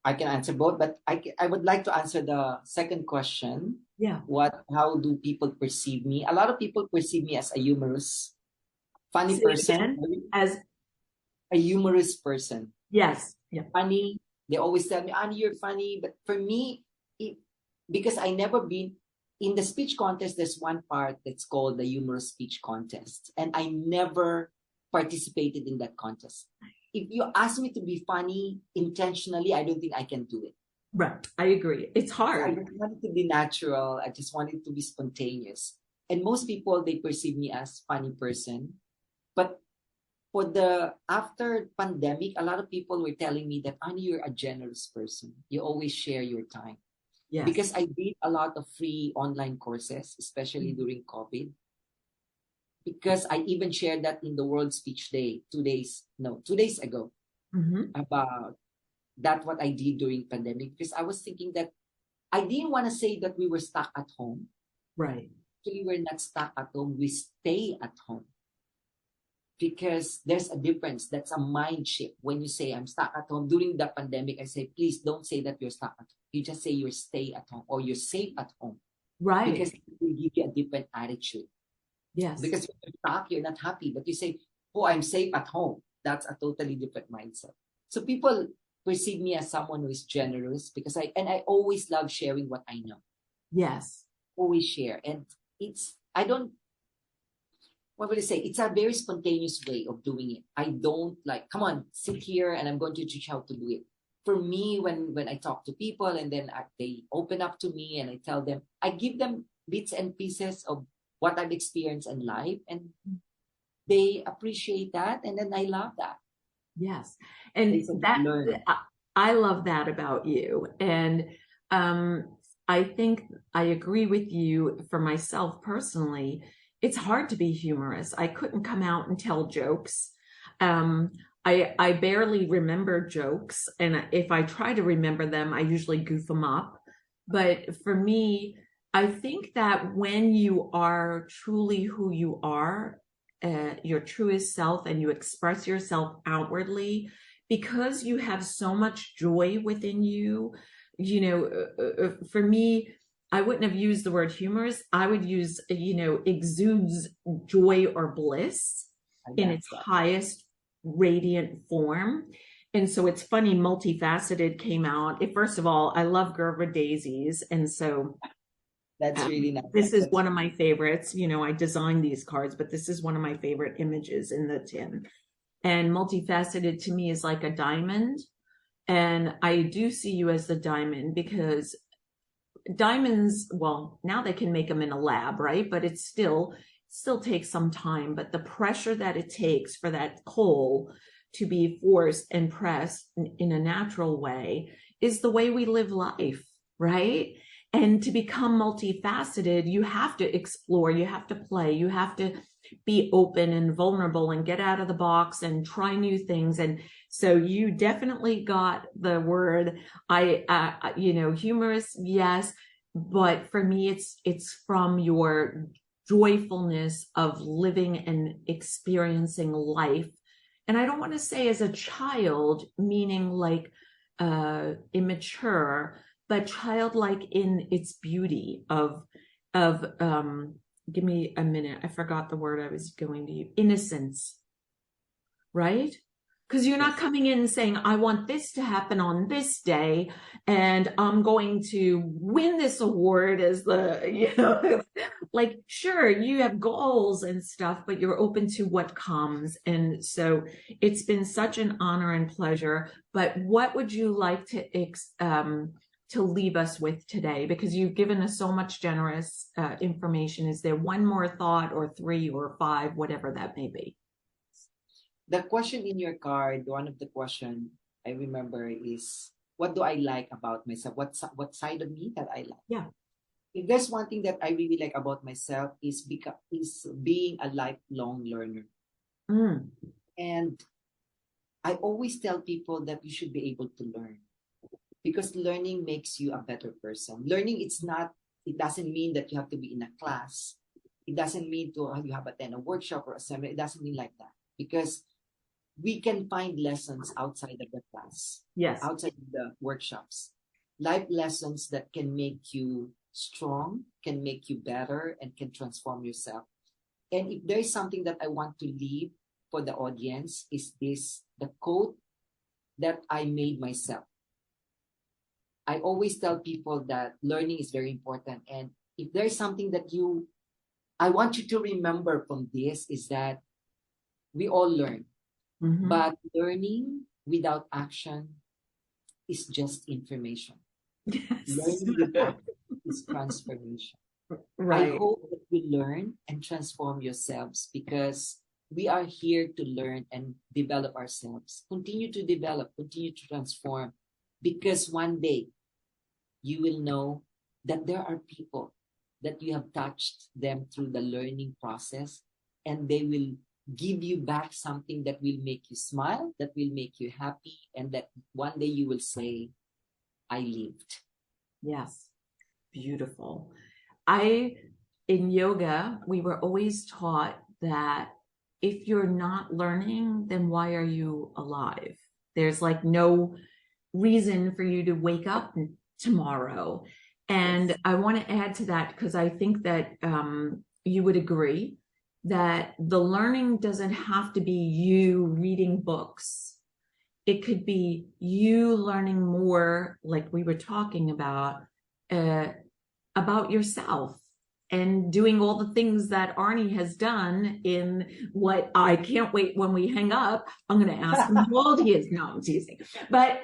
I can answer both, but I would like to answer the second question. Yeah. How do people perceive me? A lot of people perceive me as a humorous, funny person. As a humorous person. Yes. Yeah. Funny. They always tell me, Annie, you're funny. But for me, because I never been in the speech contest, there's one part that's called the humorous speech contest. And I never participated in that contest. If you ask me to be funny intentionally, I don't think I can do it. Right. I agree. It's hard. I just want it to be natural. I just want it to be spontaneous. And most people, they perceive me as funny person. But after pandemic, a lot of people were telling me that, Annie, you're a generous person. You always share your time. Yes. Because I did a lot of free online courses, especially during COVID. Because I even shared that in the World Speech Day 2 days ago, about what I did during pandemic. Because I was thinking that I didn't want to say that we were stuck at home. Right. Actually, we're not stuck at home. We stay at home. Because there's a difference. That's a mind shift. When you say I'm stuck at home during the pandemic, I say, please don't say that you're stuck at home. You just say you're stay at home or you're safe at home. Right. Because it will give you a different attitude. Yes. Because if you're stuck, you're not happy. But you say, oh, I'm safe at home. That's a totally different mindset. So people perceive me as someone who is generous because I always love sharing what I know. Yes. Always share. And what would I say? It's a very spontaneous way of doing it. I don't like, come on, sit here and I'm going to teach you how to do it. For me, when I talk to people and then they open up to me and I tell them, I give them bits and pieces of what I've experienced in life and they appreciate that. And then I love that. Yes. And I love that about you. And I think I agree with you for myself personally. It's hard to be humorous. I couldn't come out and tell jokes. I barely remember jokes. And if I try to remember them, I usually goof them up. But for me, I think that when you are truly who you are, your truest self, and you express yourself outwardly, because you have so much joy within you, for me, I wouldn't have used the word humorous. I would use, exudes joy or bliss in its highest radiant form. And so it's funny, multifaceted came out. First of all, I love Gerber daisies. And so that's really nice. This is one of my favorites. I designed these cards, but this is one of my favorite images in the tin. And multifaceted to me is like a diamond. And I do see you as the diamond because diamonds, well, now they can make them in a lab, right? But it's still takes some time. But the pressure that it takes for that coal to be forced and pressed in a natural way is the way we live life, right? And to become multifaceted, you have to explore, you have to play, you have to be open and vulnerable and get out of the box and try new things. And so you definitely got the word. Humorous, yes, but for me, it's from your joyfulness of living and experiencing life. And I don't want to say as a child, meaning like immature, but childlike in its beauty of give me a minute. I forgot the word I was going to use. Innocence, right? Because you're not coming in and saying, I want this to happen on this day, and I'm going to win this award as the, like, sure, you have goals and stuff, but you're open to what comes. And so it's been such an honor and pleasure. But what would you like to leave us with today? Because you've given us so much generous information. Is there one more thought, or 3 or 5, whatever that may be? The question in your card, one of the question I remember is, what do I like about myself? What side of me that I like? Yeah. If there's one thing that I really like about myself is being a lifelong learner. Mm. And I always tell people that you should be able to learn, because learning makes you a better person. Learning, it doesn't mean that you have to be in a class. It doesn't mean you have attend a workshop or a seminar. It doesn't mean like that, because we can find lessons outside of the class, yes, outside of the workshops, life lessons that can make you strong, can make you better, and can transform yourself. And if there is something that I want to leave for the audience, is this, the quote that I made myself. I always tell people that learning is very important. And if there is something that I want you to remember from this, is that we all learn. mm-hmm. But learning without action is just information. Yes. Learning with action is transformation. Right. I hope that you learn and transform yourselves, because we are here to learn and develop ourselves. Continue to develop, continue to transform, because one day you will know that there are people that you have touched them through the learning process, and they will give you back something that will make you smile, that will make you happy, and that one day you will say, I lived. Yes. Beautiful. In yoga, we were always taught that if you're not learning, then why are you alive? There's like no reason for you to wake up tomorrow. And Yes. I want to add to that, because I think that you would agree that the learning doesn't have to be you reading books. It could be you learning more, like we were talking about yourself, and doing all the things that Arnie has done. In what, I can't wait when we hang up, I'm going to ask him how old he is. No, I'm teasing. But,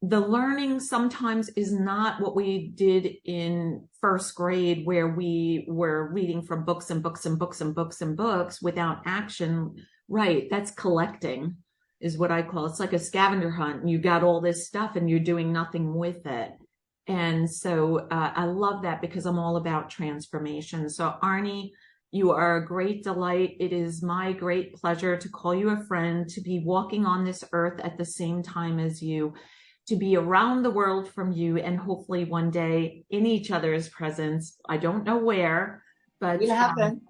the learning sometimes is not what we did in first grade, where we were reading from books and books and books and books and books without action. Right. That's collecting, is what I call it. It's like a scavenger hunt, and you got all this stuff and you're doing nothing with it. And so I love that, because I'm all about transformation. So Arnie, you are a great delight. It is my great pleasure to call you a friend, to be walking on this earth at the same time as you, to be around the world from you, and hopefully one day in each other's presence. I don't know where, but Will happen.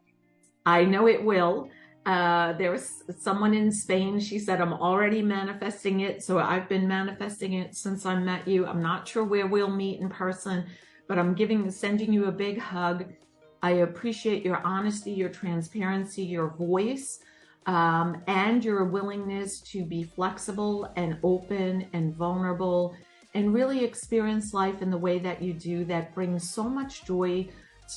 I know it will. There was someone in Spain, she said, I'm already manifesting it. So I've been manifesting it since I met you. I'm not sure where we'll meet in person, but I'm sending you a big hug. I appreciate your honesty, your transparency, your voice, and your willingness to be flexible and open and vulnerable, and really experience life in the way that you do, that brings so much joy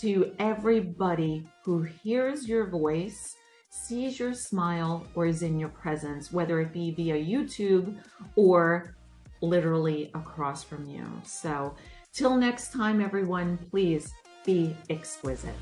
to everybody who hears your voice, sees your smile, or is in your presence, whether it be via YouTube or literally across from you. So till next time, everyone, please be exquisite.